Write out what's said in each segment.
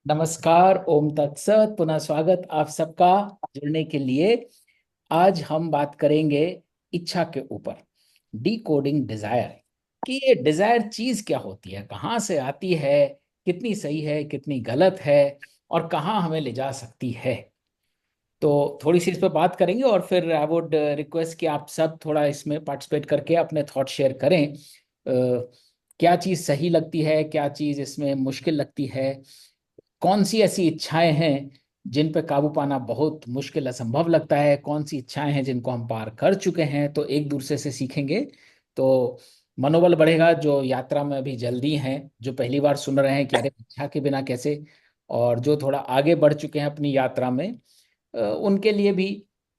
नमस्कार, ओम तत्सत। पुनः स्वागत आप सबका जुड़ने के लिए। आज हम बात करेंगे इच्छा के ऊपर, डी कोडिंग डिजायर। कि ये डिजायर चीज क्या होती है, कहाँ से आती है, कितनी सही है, कितनी गलत है, और कहाँ हमें ले जा सकती है। तो थोड़ी सी इस पर बात करेंगे और फिर आई वुड रिक्वेस्ट कि आप सब थोड़ा इसमें पार्टिसिपेट करके अपने थॉट शेयर करें। क्या चीज़ सही लगती है, क्या चीज़ इसमें मुश्किल लगती है, कौन सी ऐसी इच्छाएं हैं जिन पे काबू पाना बहुत मुश्किल असंभव लगता है, कौन सी इच्छाएं हैं जिनको हम पार कर चुके हैं। तो एक दूसरे से सीखेंगे तो मनोबल बढ़ेगा। जो यात्रा में अभी जल्दी हैं, जो पहली बार सुन रहे हैं कि अरे इच्छा के बिना कैसे, और जो थोड़ा आगे बढ़ चुके हैं अपनी यात्रा में, उनके लिए भी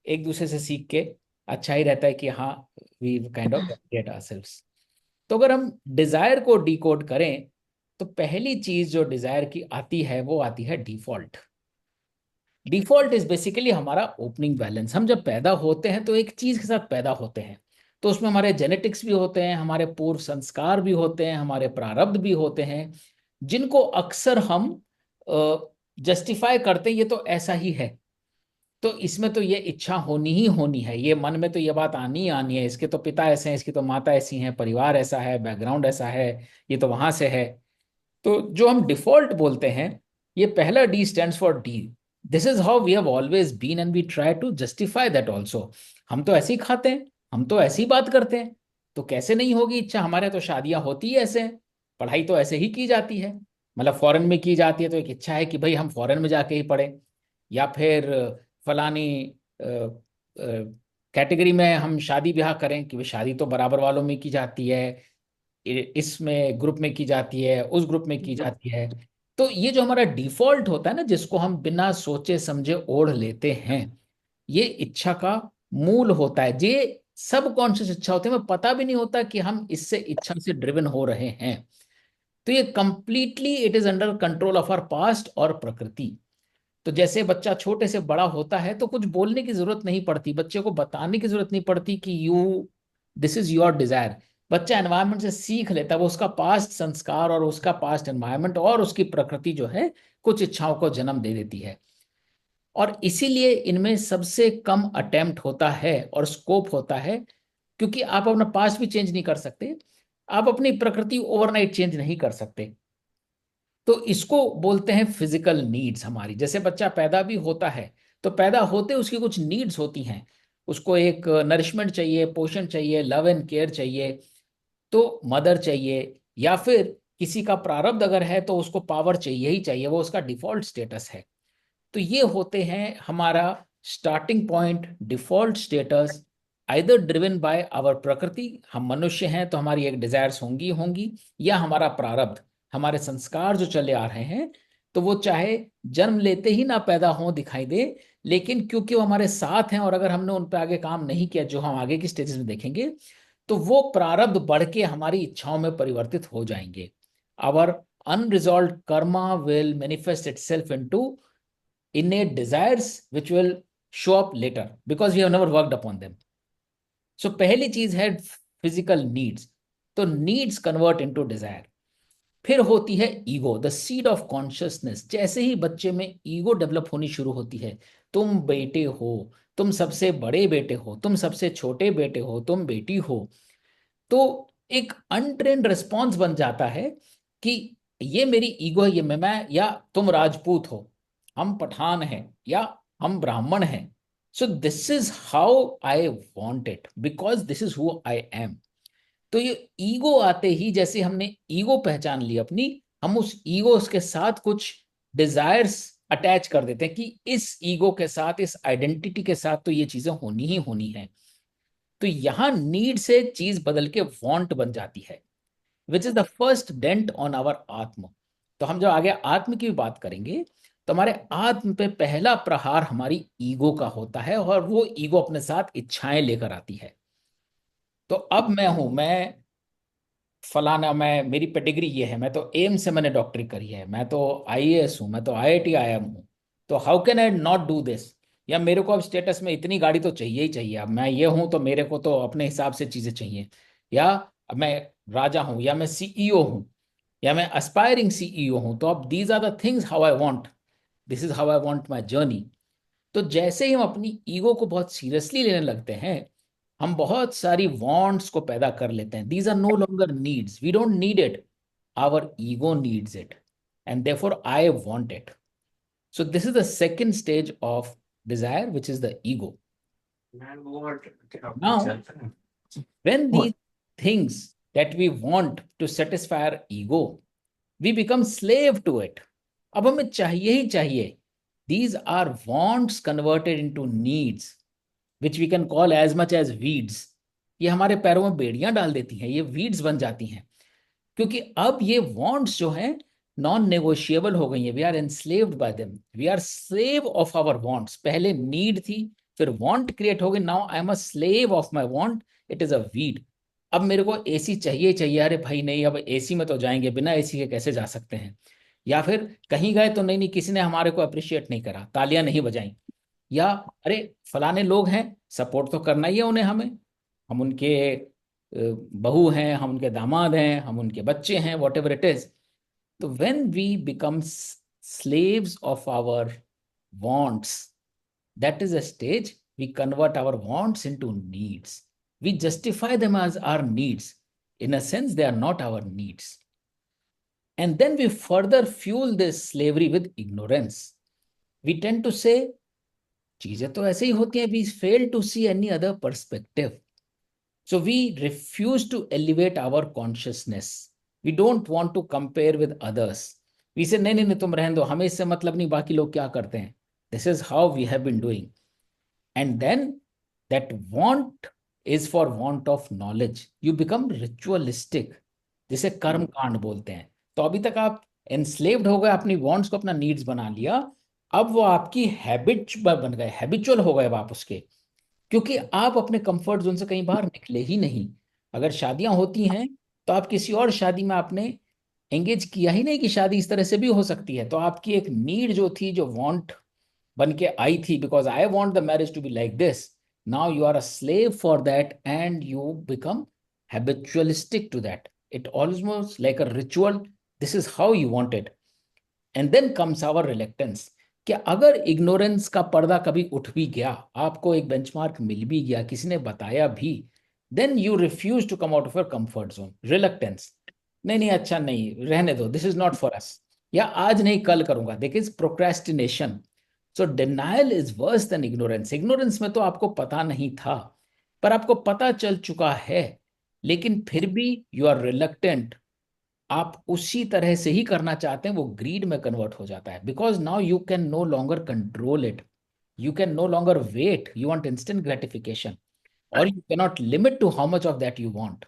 एक दूसरे से सीख के अच्छा ही रहता है कि हाँ, we kind of get ourselves. तो अगर हम डिजायर को डिकोड करें, तो पहली चीज जो डिजायर की आती है वो आती है डिफॉल्ट। डिफॉल्ट इज बेसिकली हमारा ओपनिंग बैलेंस। हम जब पैदा होते हैं तो एक चीज के साथ पैदा होते हैं, तो उसमें हमारे जेनेटिक्स भी होते हैं, हमारे पूर्व संस्कार भी होते हैं, हमारे प्रारब्ध भी होते हैं, जिनको अक्सर हम जस्टिफाई करते हैं, ये तो ऐसा ही है, तो इसमें तो ये इच्छा होनी ही होनी है, ये मन में तो ये बात आनी ही आनी है, इसके तो पिता ऐसे हैं, इसकी तो माता ऐसी हैं, परिवार ऐसा है, बैकग्राउंड ऐसा है, ये तो वहां से है। तो जो हम डिफॉल्ट बोलते हैं, ये पहला D stands for D. This is how we have always been and we try to justify that also. हम तो ऐसे ही खाते हैं, हम तो ऐसी बात करते हैं, तो कैसे नहीं होगी इच्छा, हमारे तो शादियां होती ही ऐसे हैं, पढ़ाई तो ऐसे ही की जाती है, मतलब फॉरेन में की जाती है, तो एक इच्छा है कि भाई हम फॉरेन में जाके ही पढ़े, या फिर फलानी कैटेगरी में हम शादी ब्याह करें, कि भाई शादी तो बराबर वालों में की जाती है, इसमें ग्रुप में की जाती है, उस ग्रुप में की जाती है। तो ये जो हमारा डिफॉल्ट होता है ना, जिसको हम बिना सोचे समझे ओढ़ लेते हैं, ये इच्छा का मूल होता है। ये सब कॉन्शियस इच्छा होती है, हमें पता भी नहीं होता कि हम इससे इच्छा से ड्रिवन हो रहे हैं। तो ये completely it is under control of our past और प्रकृति। तो जैसे बच्चा छोटे से बड़ा होता है तो कुछ बोलने की जरूरत नहीं पड़ती, बच्चे को बताने की जरूरत नहीं पड़ती कि you, this is your desire. बच्चा एनवायरनमेंट से सीख लेता है, वो उसका पास्ट संस्कार और उसका पास्ट एनवायरनमेंट और उसकी प्रकृति जो है कुछ इच्छाओं को जन्म दे देती है। और इसीलिए इनमें सबसे कम अटेम्प्ट होता है और स्कोप होता है, क्योंकि आप अपना पास्ट भी चेंज नहीं कर सकते, आप अपनी प्रकृति ओवरनाइट चेंज नहीं कर सकते। तो इसको बोलते हैं फिजिकल नीड्स हमारी। जैसे बच्चा पैदा भी होता है, तो पैदा होते उसकी कुछ नीड्स होती हैं, उसको एक नरिशमेंट चाहिए, पोषण चाहिए, लव एंड केयर चाहिए, तो मदर चाहिए, या फिर किसी का प्रारब्ध अगर है तो उसको पावर चाहिए ही चाहिए, वो उसका डिफॉल्ट स्टेटस है। तो ये होते हैं हमारा starting point, default status, either driven by our प्रकृति, हम मनुष्य हैं तो हमारी एक डिजायर्स होंगी होंगी, या हमारा प्रारब्ध, हमारे संस्कार जो चले आ रहे हैं। तो वो चाहे जन्म लेते ही ना पैदा हो दिखाई दे, लेकिन क्योंकि वो हमारे साथ हैं और अगर हमने उन पर आगे काम नहीं किया, जो हम आगे की स्टेजेस में देखेंगे, तो वो प्रारब्ध बढ़ के हमारी इच्छाओं में परिवर्तित हो जाएंगे। Our unresolved karma will manifest itself into innate desires which will show up later because we have never worked upon them. So पहली चीज है फिजिकल नीड्स। तो नीड्स कन्वर्ट इनटू डिजायर। फिर होती है ego, the seed of consciousness. जैसे ही बच्चे में ईगो डेवलप होनी शुरू होती है, तुम बेटे हो, तुम सबसे बड़े बेटे हो, तुम सबसे छोटे बेटे हो, तुम बेटी हो, तो एक अनट्रेन्ड रिस्पॉन्स बन जाता है कि ये मेरी ईगो है, ये मैं, या तुम राजपूत हो, हम पठान हैं, या हम ब्राह्मण हैं। So this is how I want it because this is who I am. तो ये ईगो आते ही, जैसे हमने ईगो पहचान ली अपनी, हम उस ईगो के साथ कुछ डिजायर्स अटैच कर देते हैं कि इस ईगो के साथ, इस आइडेंटिटी के साथ तो ये चीजें होनी ही होनी है। तो यहां नीड से चीज बदल के वांट बन जाती है, which is the first dent on our atma. तो हम जब आगे आत्म की बात करेंगे, तो हमारे आत्म पे पहला प्रहार हमारी ईगो का होता है, और वो ईगो अपने साथ इच्छाएं लेकर आती है। तो अब मैं हूं, मैं फलाना, मैं, मेरी पेडिग्री ये है, मैं तो एम्स से मैंने डॉक्टरी करी है, मैं तो आईएएस हूँ, मैं तो आईआईटी आईआईएम हूँ, तो how can I not do this. या मेरे को अब स्टेटस में इतनी गाड़ी तो चाहिए ही चाहिए, अब मैं ये हूं तो मेरे को तो अपने हिसाब से चीजें चाहिए, या अब मैं राजा हूं, या मैं सीईओ हूं, या मैं एस्पायरिंग सीईओ हूं, तो अब these are the things how I want, this is how I want my journey. तो जैसे ही हम अपनी ईगो को बहुत सीरियसली लेने लगते हैं, हम बहुत सारी वांट्स को पैदा कर लेते हैं। These are no longer needs, we don't need it, our ego needs it, and therefore I want it. So this is the second stage of desire, which is the ego. Now, when these things that we want to satisfy our ego, we become slave to it. अब हमें चाहिए ही चाहिए. These are wants converted into needs, which we can call as much as weeds. ये हमारे पैरों में बेड़ियां डाल देती हैं, ये weeds बन जाती हैं, क्योंकि अब ये वॉन्ट्स जो हैं नॉन नेगोशिएबल हो गई हैं। We are enslaved by them, we are slave of our wants. पहले नीड थी, फिर वॉन्ट क्रिएट हो गई, now I am a slave of my want, it is a weed. अब मेरे को एसी चाहिए चाहिए, अरे भाई नहीं, अब एसी में तो जाएंगे, बिना एसी के कैसे जा सकते हैं। या फिर कहीं गए तो नहीं नहीं, किसी ने हमारे को अप्रिशिएट नहीं करा, तालियां नहीं बजाई। या अरे फलाने लोग हैं, सपोर्ट तो करना ही है उन्हें, हमें, हम उनके बहू हैं, हम उनके दामाद हैं, हम उनके बच्चे हैं, वॉट एवर इट इज। तो when we become slaves of our wants, that is a stage we convert our wants into needs, we justify them as our needs, in a sense they are not our needs, and then we further fuel this slavery with ignorance. We tend to say चीजें तो ऐसे ही होती हैं, we fail to see any other perspective. So we refuse to elevate our consciousness. We don't want to compare with others. We say नहीं नहीं नहीं, तुम रहने दो, हमें इससे मतलब नहीं बाकी लोग क्या करते हैं. This is how we have been doing. And then that want is for want of knowledge. You become ritualistic. जिसे कर्म कांड बोलते हैं. तो अभी तक आप एनस्लेव्ड हो गए, अपनी वॉन्ट्स को अपना नीड्स बना लिया, अब वो आपकी हैबिट बन गए, हैबिचुअल हो गए आप उसके, क्योंकि आप अपने कंफर्ट जोन से कहीं बाहर निकले ही नहीं। अगर शादियां होती हैं तो आप किसी और शादी में आपने एंगेज किया ही नहीं कि शादी इस तरह से भी हो सकती है। तो आपकी एक नीड जो थी, जो वांट बन के आई थी, because I want the marriage to be like this, now you are a slave for that and you become habitualistic to that, it almost like a ritual, this is how you want it. And then comes our reluctance, कि अगर ignorance का पर्दा कभी उठ भी गया, आपको एक बेंचमार्क मिल भी गया, किसी ने बताया भी, then you refuse to come out of your comfort zone, reluctance, नहीं नहीं अच्छा नहीं, रहने दो, this is not for us, या आज नहीं कल करूंगा, this is procrastination. So denial is worse than ignorance. Ignorance में तो आपको पता नहीं था, पर आपको पता चल चुका है, लेकिन फिर भी यू आर रिलक्टेंट, आप उसी तरह से ही करना चाहते हैं, वो ग्रीड में कन्वर्ट हो जाता है, because now you can no longer control it, you can no longer wait, you want instant gratification, or you cannot limit to how much of that you want.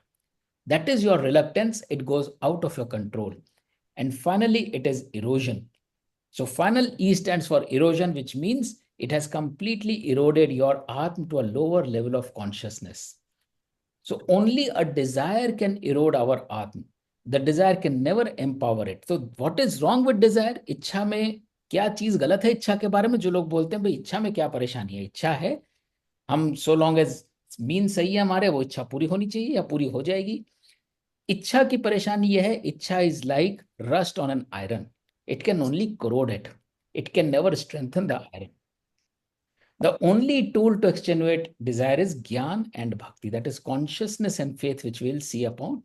That is your reluctance, it goes out of your control. And finally, it is erosion. So final E stands for erosion, which means it has completely eroded your atma to a lower level of consciousness. So only a desire can erode our atma. The desire can never empower it. So what is wrong with desire? इच्छा में क्या चीज गलत है? इच्छा के बारे में जो लोग बोलते हैं भाई इच्छा में क्या परेशानी है, इच्छा है, हम सो लॉन्ग एज मीन सही है हमारे, वो इच्छा पूरी होनी चाहिए या पूरी हो जाएगी। इच्छा की परेशानी यह है, इच्छा is like rust on an iron, it can only corrode it, it can never strengthen the iron. The only tool to extenuate desire is Gyan and Bhakti, that is consciousness and faith, which we'll see upon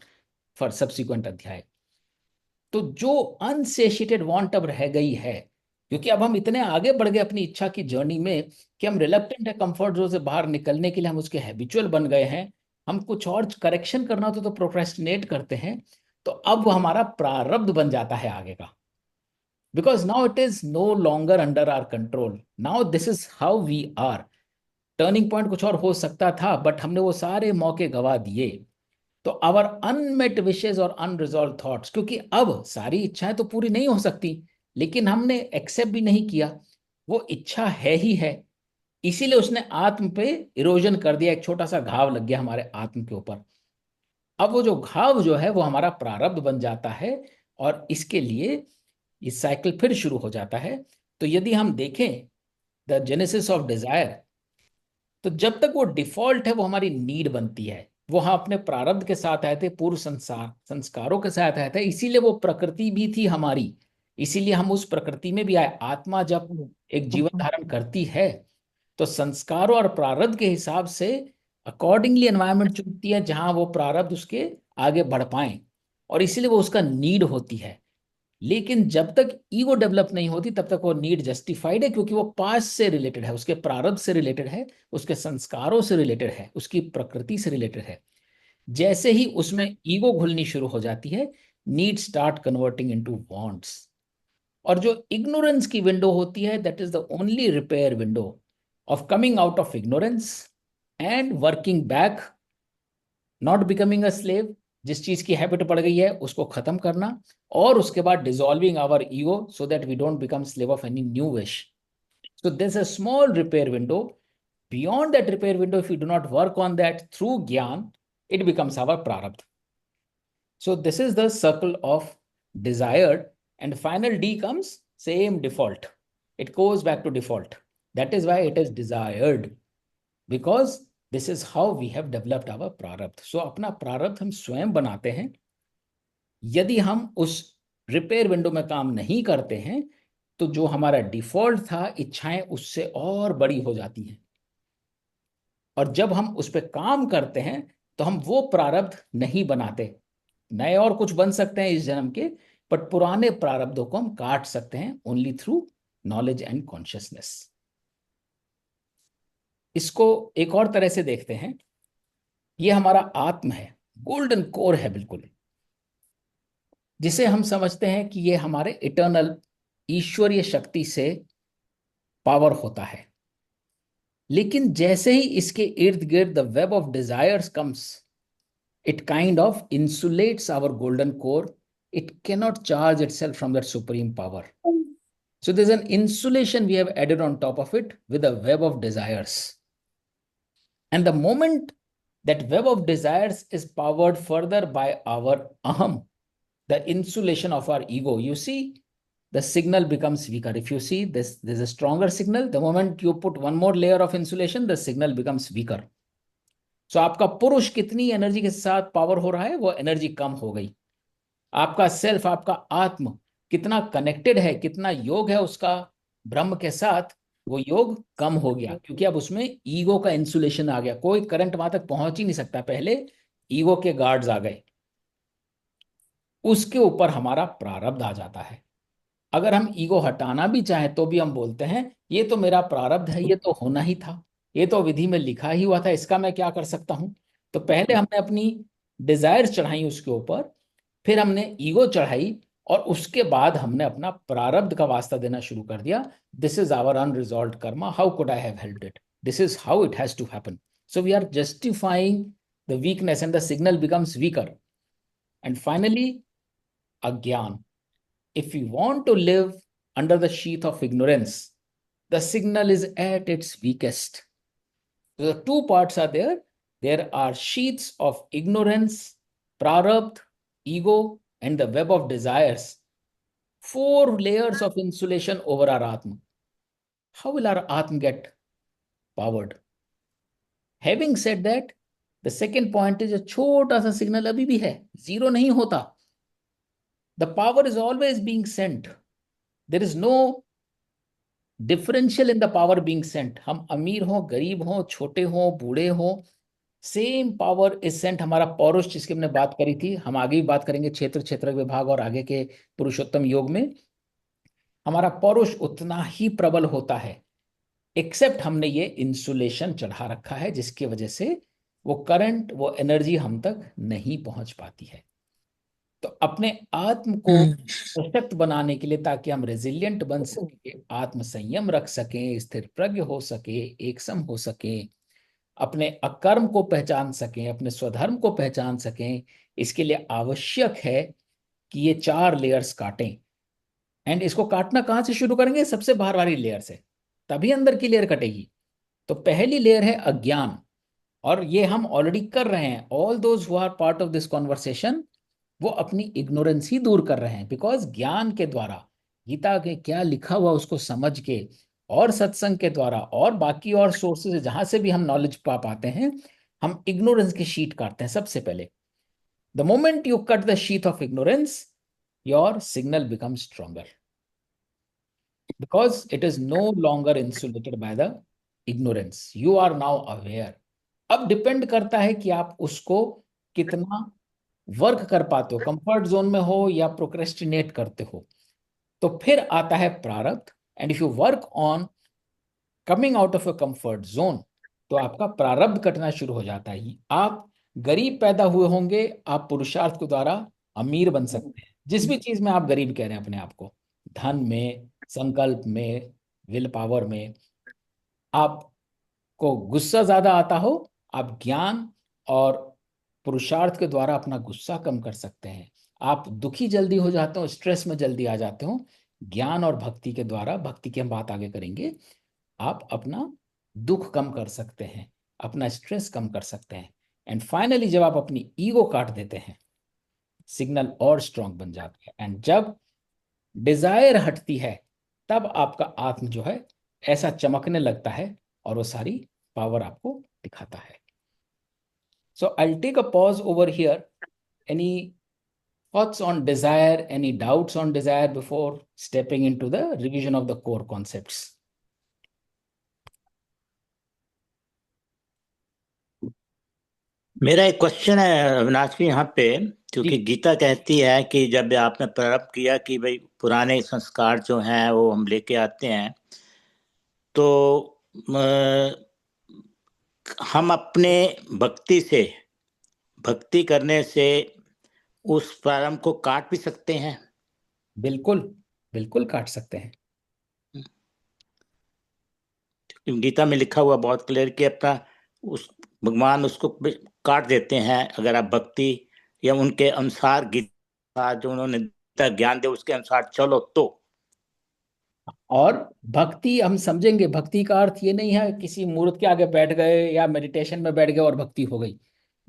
for subsequent अध्याय। तो जो अनसेशिएटेड want अब रह गई है, क्योंकि अब हम इतने आगे बढ़ गए अपनी इच्छा की जर्नी में कि हम रिलक्टेंट है कंफर्ट जोन से बाहर निकलने के लिए, हम उसके हैबिचुअल बन गए हैं। हम कुछ और करेक्शन करना होता तो प्रोक्रेस्टिनेट करते हैं, तो अब वो हमारा प्रारब्ध बन जाता है आगे का, because now it is no longer under our control. Now this is how we are. Turning point कुछ और हो सकता था, बट हमने वो सारे मौके गवा दिए। तो आवर अनमेट विशेज और अनरिजॉल्व थॉट्स, क्योंकि अब सारी इच्छाएं तो पूरी नहीं हो सकती, लेकिन हमने एक्सेप्ट भी नहीं किया, वो इच्छा है ही है, इसीलिए उसने आत्म पे इरोजन कर दिया, एक छोटा सा घाव लग गया हमारे आत्म के ऊपर। अब वो जो घाव जो है वो हमारा प्रारब्ध बन जाता है, और इसके लिए ये साइकिल फिर शुरू हो जाता है। तो यदि हम देखें द जेनेसिस ऑफ डिजायर, तो जब तक वो डिफॉल्ट है वो हमारी नीड बनती है, वो हाँ अपने प्रारब्ध के साथ आए थे, पूर्व संसार संस्कारों के साथ आए थे, इसीलिए वो प्रकृति भी थी हमारी, इसीलिए हम उस प्रकृति में भी आए। आत्मा जब एक जीवन धारण करती है तो संस्कारों और प्रारब्ध के हिसाब से अकॉर्डिंगली एनवायरनमेंट चुनती है जहां वो प्रारब्ध उसके आगे बढ़ पाए, और इसीलिए वो उसका नीड होती है। लेकिन जब तक ईगो डेवलप नहीं होती तब तक वो नीड जस्टिफाइड है, क्योंकि वो पास्ट से रिलेटेड है, उसके प्रारब्ध से रिलेटेड है, उसके संस्कारों से रिलेटेड है, उसकी प्रकृति से रिलेटेड है। जैसे ही उसमें ईगो घुलनी शुरू हो जाती है, need start converting into wants. और जो इग्नोरेंस की विंडो होती है, that is the only repair window of coming out of ignorance and working back, not becoming a slave, जिस चीज की हैबिट पड़ गई है उसको खत्म करना, और उसके बाद dissolving our ego so that we don't become slave of any new wish. So there's a small repair window. Beyond that repair window, if we do not work on that through Gyan, it becomes our prarabdha. So this is the circle of desired, and final D comes same default. It goes back to default. That is why it is desired, because this is how we have developed our prarabdha. So अपना प्रारब्ध हम स्वयं बनाते हैं। यदि हम उस repair window में काम नहीं करते हैं तो जो हमारा डिफॉल्ट था, इच्छाएं उससे और बड़ी हो जाती हैं। और जब हम उस पर काम करते हैं तो हम वो प्रारब्ध नहीं बनाते। नए और कुछ बन सकते हैं इस जन्म के, बट पुराने प्रारब्धों को हम काट सकते हैं only through knowledge and consciousness. इसको एक और तरह से देखते हैं, ये हमारा आत्म है, गोल्डन कोर है बिल्कुल, जिसे हम समझते हैं कि ये हमारे इटर्नल ईश्वरीय शक्ति से पावर होता है। लेकिन जैसे ही इसके इर्द गिर्द the web of desires comes, it kind of insulates our golden core. It cannot charge itself from that supreme power. So there's an insulation we have added on top of it with a web of desires. And the moment that web of desires is powered further by our aham, the insulation of our ego, you see, the signal becomes weaker. If you see this, there's a stronger signal. The moment you put one more layer of insulation, the signal becomes weaker. सो आपका पुरुष कितनी energy के साथ power हो रहा है, वो energy कम हो गई। आपका सेल्फ, आपका आत्म कितना कनेक्टेड है, कितना योग है उसका ब्रह्म के साथ, वो योग कम हो गया, क्योंकि अब उसमें ईगो का इंसुलेशन आ गया। कोई करंट वहां तक पहुंच ही नहीं सकता। पहले ईगो के गार्ड्स आ गए, उसके ऊपर हमारा प्रारब्ध आ जाता है। अगर हम ईगो हटाना भी चाहें तो भी हम बोलते हैं ये तो मेरा प्रारब्ध है, ये तो होना ही था, ये तो विधि में लिखा ही हुआ था, इसका मैं क्या कर सकता हूं। तो पहले हमने अपनी डिजायर चढ़ाई उसके ऊपर, फिर हमने ईगो चढ़ाई, और उसके बाद हमने अपना प्रारब्ध का वास्ता देना शुरू कर दिया। This is our unresolved karma, how could I have helped it, this is how it has to happen. So we are justifying the weakness and the signal becomes weaker. And finally अज्ञान। If we want to live under the sheath of ignorance, the signal is at its weakest. So the two parts are there. There are sheaths of ignorance, prarabdha, ego, and the web of desires. Four layers of insulation over our Atma. How will our Atma get powered? Having said that, the second point is a छोटा सा signal अभी भी है, zero नहीं होता. The power is always being sent. There is no differential in the power being Saint. हम अमीर हो, गरीब हो, छोटे हो, बूढ़े हो, सेम पावर इज सेंट। हमारा पौरुष जिसकी हमने बात करी थी, हम आगे भी बात करेंगे क्षेत्र क्षेत्र विभाग और आगे के पुरुषोत्तम योग में, हमारा पौरुष उतना ही प्रबल होता है, एक्सेप्ट हमने ये इंसुलेशन चढ़ा रखा है जिसकी वजह से वो करंट, वो एनर्जी हम तक नहीं पहुंच पाती है। तो अपने आत्म को सशक्त बनाने के लिए, ताकि हम रेजिलियंट बन सके, आत्म संयम रख सकें, स्थिर प्रज्ञ हो सके, एकसम हो सके, अपने अकर्म को पहचान सकें, अपने स्वधर्म को पहचान सकें, इसके लिए आवश्यक है कि ये चार लेयर्स काटें। एंड इसको काटना कहां से शुरू करेंगे? सबसे बाहर वाली लेयर से, तभी अंदर की लेयर कटेगी। तो पहली लेयर है अज्ञान, और ये हम ऑलरेडी कर रहे हैं। All those who are part of this conversation, वो अपनी इग्नोरेंस ही दूर कर रहे हैं, बिकॉज ज्ञान के द्वारा, गीता के क्या लिखा हुआ उसको समझ के, और सत्संग के द्वारा, और बाकी और सोर्सेज जहां से भी हम नॉलेज पा पाते हैं, हम इग्नोरेंस की शीट काटते हैं सबसे पहले। The moment you cut the sheet of ignorance, your signal become stronger, because it is no longer insulated by the ignorance, you are now aware. अब डिपेंड करता है कि आप उसको कितना वर्क कर पाते हो, कंफर्ट जोन में हो या प्रोक्रेस्टिनेट करते हो। तो फिर आता है प्रारब्ध। And if you work on coming out of a comfort zone, तो आपका प्रारब्ध कटना शुरू हो जाता है। आप गरीब पैदा हुए होंगे, आप पुरुषार्थ के द्वारा अमीर बन सकते हैं। जिस भी चीज में आप गरीब कह रहे हैं अपने आप को, धन में, संकल्प में, विल पावर में, आपको गुस्सा ज्यादा आता हो, आप ज्ञान और पुरुषार्थ के द्वारा अपना गुस्सा कम कर सकते हैं। आप दुखी जल्दी हो जाते हो, स्ट्रेस में जल्दी आ जाते हो, ज्ञान और भक्ति के द्वारा, भक्ति की हम बात आगे करेंगे, आप अपना दुख कम कर सकते हैं, अपना स्ट्रेस कम कर सकते हैं। एंड फाइनली जब आप अपनी ईगो काट देते हैं, सिग्नल और स्ट्रांग बन जाता है। एंड जब डिजायर हटती है, तब आपका आत्म जो है ऐसा चमकने लगता है और वो सारी पावर आपको दिखाता है। So I take a pause over here. Any thoughts on desire, any doubts on desire before stepping into the revision of the core concepts? मेरा एक क्वेश्चन है अविनाश जी यहाँ पे, जी क्योंकि गीता कहती है कि जब आपने प्रारंभ किया कि भाई पुराने संस्कार जो हैं वो हम लेके आते हैं, तो हम अपने भक्ति से भक्ति करने से उस प्रारंभ को काट भी सकते हैं। बिल्कुल, बिल्कुल काट सकते हैं। गीता में लिखा हुआ बहुत क्लियर कि अपना उस भगवान उसको काट देते हैं अगर आप भक्ति या उनके अनुसार गीता जो उन्होंने गीता ज्ञान दे उसके अनुसार चलो तो। और भक्ति हम समझेंगे, भक्ति का अर्थ ये नहीं है किसी मूर्त के आगे बैठ गए या मेडिटेशन में बैठ गए और भक्ति हो गई।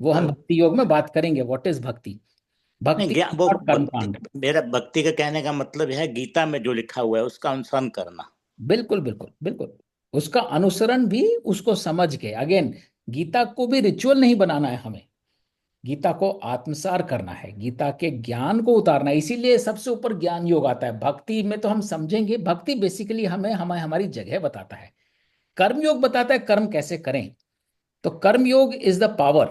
वो हम भक्ति योग में बात करेंगे, व्हाट इज भक्ति। नहीं, भक्ति ज्ञान वो और भक्ति, कर्मकांड। मेरा भक्ति का कहने का मतलब है गीता में जो लिखा हुआ है उसका अनुसरण करना। बिल्कुल बिल्कुल बिल्कुल, उसका अनुसरण भी, उसको समझ के। अगेन, गीता को भी रिचुअल नहीं बनाना है हमें, गीता को आत्मसार करना है, गीता के ज्ञान को उतारना है। इसीलिए सबसे ऊपर ज्ञान योग आता है। भक्ति में तो हम समझेंगे, भक्ति बेसिकली हमें हमारी जगह बताता है। कर्म योग बताता है कर्म कैसे करें। तो कर्म योग इज द पावर,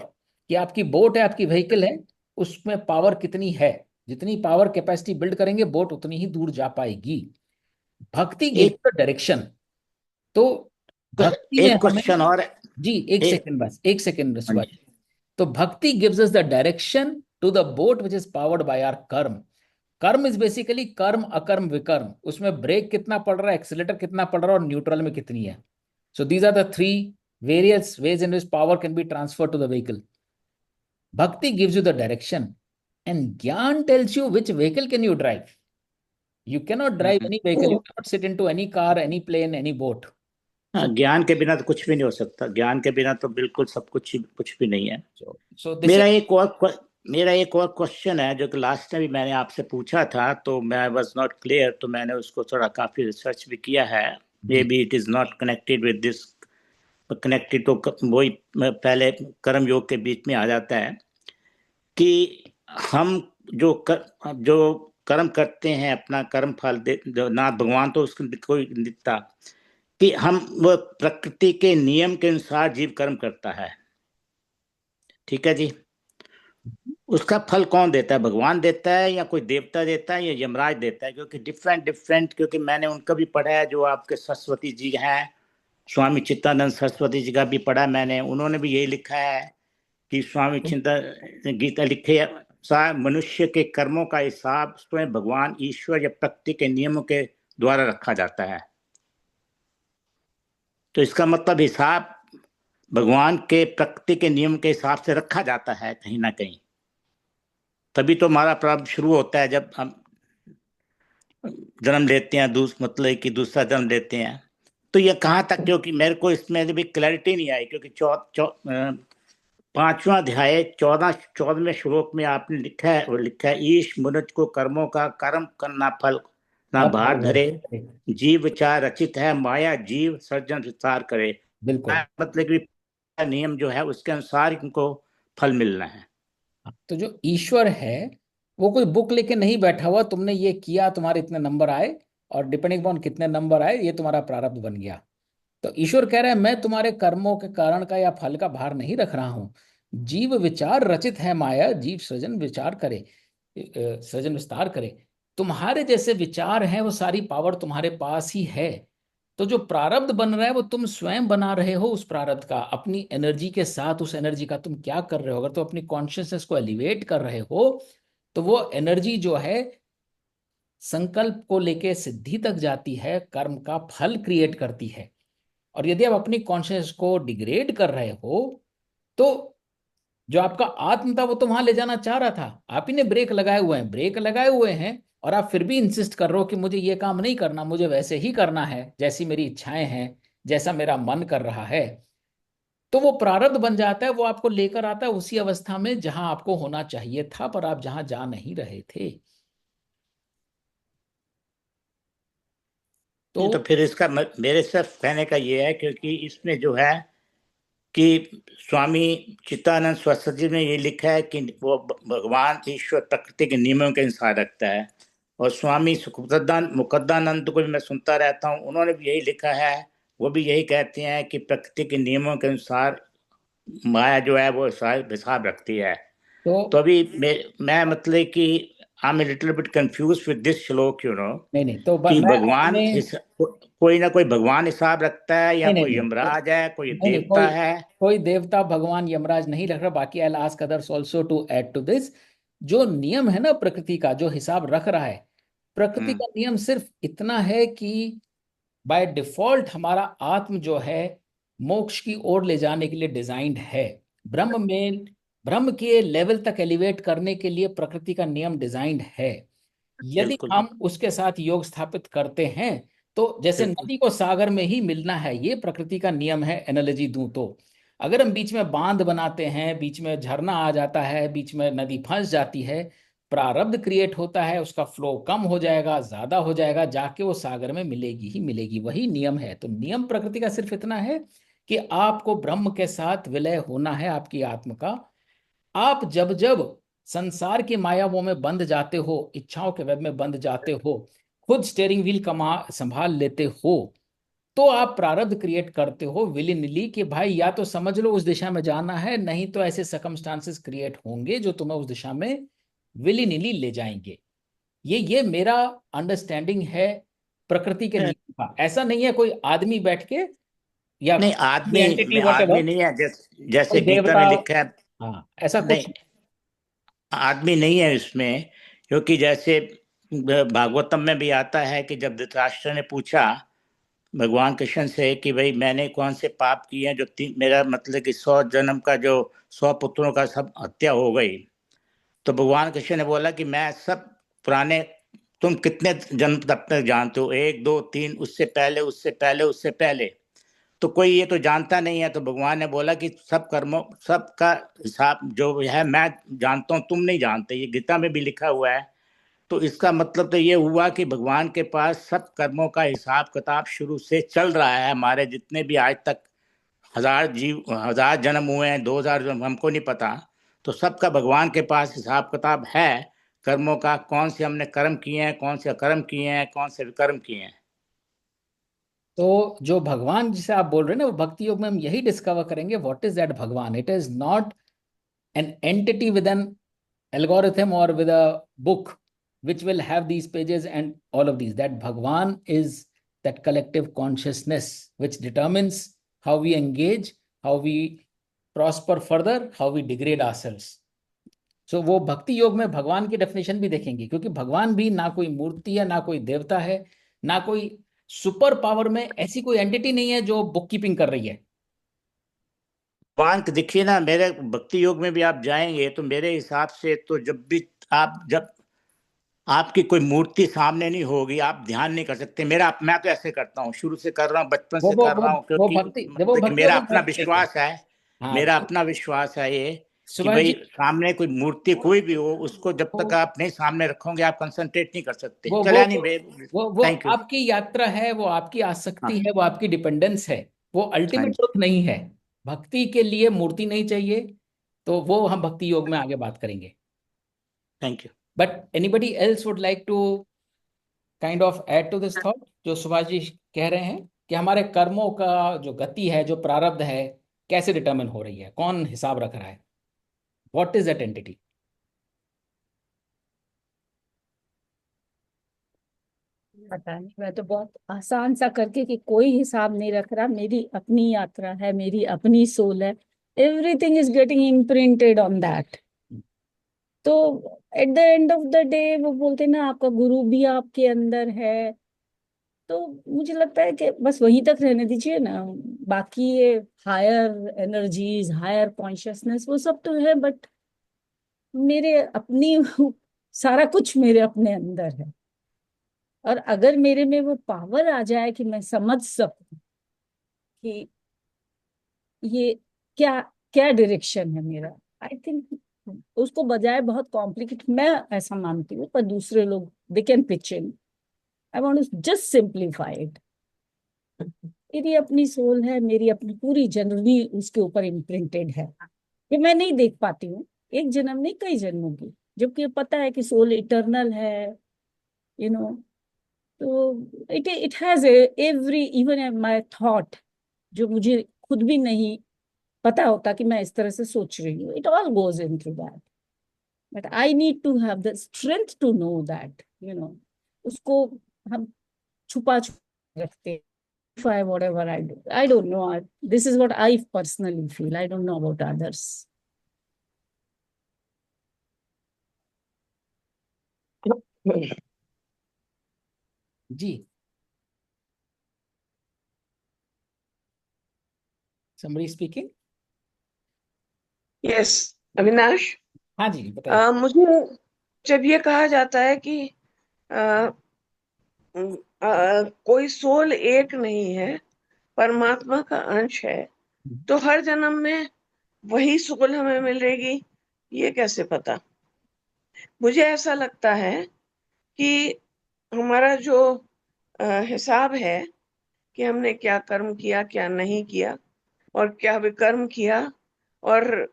कि आपकी बोट है, आपकी व्हीकल है, उसमें पावर कितनी है। जितनी पावर कैपेसिटी बिल्ड करेंगे, बोट उतनी ही दूर जा पाएगी। भक्ति गिव्स एक द डायरेक्शन। तो भक्ति में एक हमें, क्वेश्चन और है। जी एक एक, सेकंड बस, एक सेकंड हाँ सुभाष। जी। तो bhakti gives us the direction to the boat which is powered by our karma. Karma is basically कर्म अकर्म विकर्म, उसमें ब्रेक कितना पड़ रहा है, एक्सीलेटर कितना पड़ रहा है, और न्यूट्रल में कितनी है। So these are the three various ways in which power can be transfer to the vehicle. Bhakti gives you the direction, and Gyan tells you which vehicle can you drive. You cannot drive any vehicle. You cannot sit into any car, any plane, any boat. हाँ, So, ज्ञान के बिना तो कुछ भी नहीं हो सकता, ज्ञान के बिना तो बिल्कुल सब कुछ भी नहीं है। so this is मेरा एक और मेरा एक और क्वेश्चन है जो कि लास्ट टाइम भी मैंने आपसे पूछा था, तो मैं वाज नॉट क्लियर, तो मैंने उसको थोड़ा काफी रिसर्च भी किया है। मे जी be it is not connected with this, connected तो वही पहले कर्म योग के बीच में आ जाता है कि हम जो कर्म करते हैं अपना कर्म फल दे जो ना भगवान तो उसको कोई नहीं देता, कि हम वो प्रकृति के नियम के अनुसार जीव कर्म करता है। ठीक है जी। उसका फल कौन देता है, भगवान देता है या कोई देवता देता है या यमराज देता है? क्योंकि डिफरेंट डिफरेंट, क्योंकि मैंने उनका भी पढ़ा है जो आपके सरस्वती जी हैं, स्वामी चित्तानंद सरस्वती जी का भी पढ़ा मैंने, उन्होंने भी यही लिखा है कि स्वामी चिंता गीता लिखे मनुष्य के कर्मों का हिसाब स्वयं भगवान ईश्वर या प्रकृति के नियमों के द्वारा रखा जाता है। तो इसका मतलब हिसाब भगवान के प्रकृति के नियम के हिसाब से रखा जाता है कहीं ना कहीं, तभी तो हमारा प्रारब्ध शुरू होता है जब हम जन्म लेते हैं, मतलब कि दूसरा जन्म लेते हैं। तो ये कहाँ तक, क्योंकि मेरे को इसमें भी क्लैरिटी नहीं आई, क्योंकि 5वां अध्याय 14वें श्लोक में आपने लिखा है, और लिखा है ईश मनुष्य को कर्मों का कर्म करना फल ना अब भार धरे, जीव विचार रचित है माया जीव सर्जन विस्तार करे। बिल्कुल मतलब कि नियम जो है उसके अनुसार इनको फल मिलना है। तो जो ईश्वर है वो कोई बुक लेके नहीं बैठा हुआ, तुमने ये किया तुम्हारे इतने नंबर आए, और डिपेंडिंग अपॉन कितने नंबर आए ये तुम्हारा प्रारब्ध बन गया। तो ईश्वर कह रहा है मैं तुम्हारे कर्मों के कारण का या फल का भार नहीं रख रहा हूं। जीव विचार रचित है माया, जीव सृजन विचार करे, सृजन विस्तार करे। तुम्हारे जैसे विचार हैं, वो सारी पावर तुम्हारे पास ही है। तो जो प्रारब्ध बन रहा है वो तुम स्वयं बना रहे हो। उस प्रारब्ध का अपनी एनर्जी के साथ, उस एनर्जी का तुम क्या कर रहे हो? अगर तुम अपनी कॉन्शियसनेस को एलिवेट कर रहे हो तो वो एनर्जी जो है संकल्प को लेके सिद्धि तक जाती है, कर्म का फल क्रिएट करती है। और यदि आप अपनी कॉन्शियस को डिग्रेड कर रहे हो तो जो आपका आत्म था वो तो वहां ले जाना चाह रहा था, आप ही ने ब्रेक लगाए हुए हैं, ब्रेक लगाए हुए हैं, और आप फिर भी इंसिस्ट कर रहे हो कि मुझे ये काम नहीं करना, मुझे वैसे ही करना है जैसी मेरी इच्छाएं हैं, जैसा मेरा मन कर रहा है। तो वो प्रारब्ध बन जाता है, वो आपको लेकर आता है उसी अवस्था में जहां आपको होना चाहिए था, पर आप जहां जा नहीं रहे थे। तो नहीं तो फिर इसका मेरे सिर्फ कहने का ये है, क्योंकि इसमें जो है कि स्वामी चित्तानंद सरस्वती ने ये लिखा है कि वो भगवान ईश्वर प्रकृति के नियमों के अनुसार रखता है। और स्वामी मुकद्दानंद को भी मैं सुनता रहता हूँ, उन्होंने भी यही लिखा है। वो भी यही कहते हैं कि प्रकृति के नियमों के अनुसार माया जो है वो हिसाब हिसाब रखती है। तो तो अभी मैं मतलब कि I am little bit confuse with this श्लोक, नहीं नहीं, तो कि मैं भगवान अपने, कोई ना कोई भगवान हिसाब रखता है, या नहीं नहीं कोई नहीं, यमराज है, कोई नहीं नहीं, देवता है। कोई देवता भगवान यमराज नहीं रख रहा। बाकी I ask others also to add to this. जो नियम है ना प्रकृति का, जो हिसाब रख रहा है, प्रकृति हम्म। का नियम सिर्फ इतना है कि बाय डिफॉल्ट हमारा आत्म जो है मोक्ष की ओर ले जाने के लिए डिजाइंड है। ब्रह्म में, ब्रह्म के लेवल तक एलिवेट करने के लिए प्रकृति का नियम डिजाइंड है। यदि बिल्कुल हम उसके साथ योग स्थापित करते हैं तो जैसे बिल्कुल। नदी को सागर में ही मिलना है, ये प्रकृति का नियम है। एनालॉजी दूं तो अगर हम बीच में बांध बनाते हैं, बीच में झरना आ जाता है, बीच में नदी फंस जाती है, प्रारब्ध क्रिएट होता है, उसका फ्लो कम हो जाएगा, ज्यादा हो जाएगा, जाके वो सागर में मिलेगी ही मिलेगी। वही नियम है। तो नियम प्रकृति का सिर्फ इतना है कि आपको ब्रह्म के साथ विलय होना है, आपकी आत्म का। आप जब जब संसार की मायावों में बंध जाते हो, इच्छाओं के वेब में बंध जाते हो, खुद स्टेयरिंग व्हील कमा संभाल लेते हो, तो आप प्रारब्ध क्रिएट करते हो विली निली कि भाई या तो समझ लो उस दिशा में जाना है, नहीं तो ऐसे सकमस्टांसेस क्रिएट होंगे जो तुम्हें उस दिशा में विली निली ले जाएंगे। ये मेरा अंडरस्टैंडिंग है प्रकृति के नियम का। ऐसा नहीं है कोई आदमी बैठ के या नहीं, कोई आदमी एंटिटी में वट आदमी एवर, नहीं है, जैसे कोई गीता देवता, में लिखा है। हाँ ऐसा नहीं, कुछ। आदमी नहीं है इसमें। क्योंकि जैसे भागवतम में भी आता है कि जब धृतराष्ट्र ने पूछा भगवान कृष्ण से कि भाई मैंने कौन से पाप किए हैं जो मेरा मतलब कि 100 जन्म का जो 100 पुत्रों का सब हत्या हो गई। तो भगवान कृष्ण ने बोला कि मैं सब पुराने, तुम कितने जन्म तब तक जानते हो, एक दो तीन, उससे पहले उससे पहले उससे पहले। तो कोई ये तो जानता नहीं है। तो भगवान ने बोला कि सब कर्मों, सबका हिसाब जो है मैं जानता हूँ, तुम नहीं जानते। ये गीता में भी लिखा हुआ है। तो इसका मतलब तो ये हुआ कि भगवान के पास सब कर्मों का हिसाब किताब शुरू से चल रहा है। हमारे जितने भी आज तक 1000 जन्म हुए हैं, 2000 जन्म, हमको नहीं पता। तो सबका भगवान के पास हिसाब किताब है कर्मों का, कौन से हमने कर्म किए हैं, कौन से अकर्म किए हैं, कौन से विकर्म किए हैं। तो जो भगवान जिसे आप बोल रहे हैं ना, वो भक्ति योग में हम यही डिस्कवर करेंगे what is that Bhagwan. It is not an entity with an algorithm or with a book which will have these pages and all of these. That Bhagwan is that collective consciousness which determines how we engage, how we prosper further, how we degrade ourselves. So वो भक्ति योग में भगवान की definition भी देखेंगे, क्योंकि भगवान भी ना कोई मूर्ति है, ना कोई देवता है, ना कोई सुपर पावर में ऐसी कोई एंटिटी नहीं है जो बुक कीपिंग कर रही है। भगवान के देखिए ना, मेरे भक्ति योग में भी आप जाएंगे तो मेरे हिसाब से तो जब आपकी कोई मूर्ति सामने नहीं होगी, आप ध्यान नहीं कर सकते। मैं तो ऐसे करता हूँ, शुरू से कर रहा हूँ, बचपन वो से वो कर वो रहा हूँ, वो क्योंकि भक्ति, जब वो मतलब कि भक्ति मेरा योग में अपना देखिए, विश्वास है। हाँ मेरा अपना विश्वास है ये, कि सुभाष भाई जी, सामने कोई मूर्ति कोई भी हो, उसको जब तक आप नहीं सामने रखोगे आप कंसंट्रेट नहीं कर सकते। वो वो चलिए नहीं भाई। वो थैंक यू। आपकी यात्रा है, वो आपकी हाँ। आसक्ति है, वो आपकी डिपेंडेंस है, वो हाँ अल्टीमेट जी। ट्रुथ नहीं है। भक्ति के लिए मूर्ति नहीं चाहिए, तो वो हम भक्ति योग में आगे बात करेंगे। Thank you. But anybody else would like to kind of add to this thought, जो सुभाष जी कह रहे हैं कि हमारे कर्मों का जो गति है, जो प्रारब्ध है, कैसे डिटरमिन हो रही है, कौन हिसाब रख रहा है, व्हाट इज दैट एंटिटी? पता नहीं, मैं तो बहुत आसान सा करके कि कोई हिसाब नहीं रख रहा, मेरी अपनी यात्रा है, मेरी अपनी सोल है, everything is getting imprinted on that. तो at the end of the day वो बोलते हैं ना, आपका गुरु भी आपके अंदर है। तो मुझे लगता है कि बस वहीं तक रहने दीजिए ना। बाकी ये हायर एनर्जीज, हायर कॉन्शियसनेस, वो सब तो है, बट मेरे अपनी सारा कुछ मेरे अपने अंदर है। और अगर मेरे में वो पावर आ जाए कि मैं समझ सकूं कि ये क्या क्या डायरेक्शन है मेरा, आई थिंक उसको बजाय बहुत कॉम्प्लिकेट, मैं ऐसा मानती हूँ, पर दूसरे लोग they can pitch in. I want to just simplify it. मेरी अपनी सोल है, मेरी अपनी पूरी जर्नी उसके ऊपर इम्प्रिंटेड है, कि मैं नहीं देख पाती हूँ एक जन्म नहीं, कई जन्मों की, जबकि पता है कि सोल इटर्नल है, यू नो। तो it it has every, even my thought, जो मुझे खुद भी नहीं पता होता कि मैं इस तरह से सोच रही हूँ, it all goes in through that, but I need to have the strength to know that, you know. उसको हम छुपा छुपा रखते हैं। Whatever I do, I don't know. This is what I personally feel. I don't know about others. जी, summary speaking. Yes, Avinash. हाँ जी, बताइए। मुझे जब ये कहा जाता है कि आ, कोई सोल एक नहीं है, परमात्मा का अंश है, तो हर जन्म में वही सोल हमें मिलेगी, ये कैसे पता? मुझे ऐसा लगता है कि हमारा जो हिसाब है कि हमने क्या कर्म किया, क्या नहीं किया, और क्या विकर्म किया, और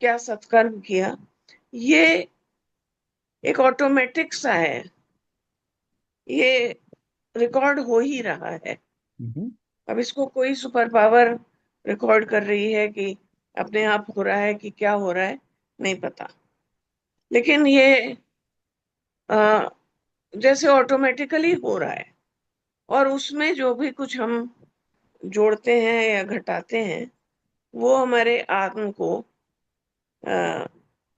क्या सत्कर्म किया, ये एक ऑटोमेटिक सा है, ये रिकॉर्ड हो ही रहा है। अब इसको कोई सुपर पावर रिकॉर्ड कर रही है कि अपने आप हो रहा है कि क्या हो रहा है, नहीं पता। लेकिन ये आ, जैसे ऑटोमेटिकली हो रहा है, और उसमें जो भी कुछ हम जोड़ते हैं या घटाते हैं, वो हमारे आत्म को आ,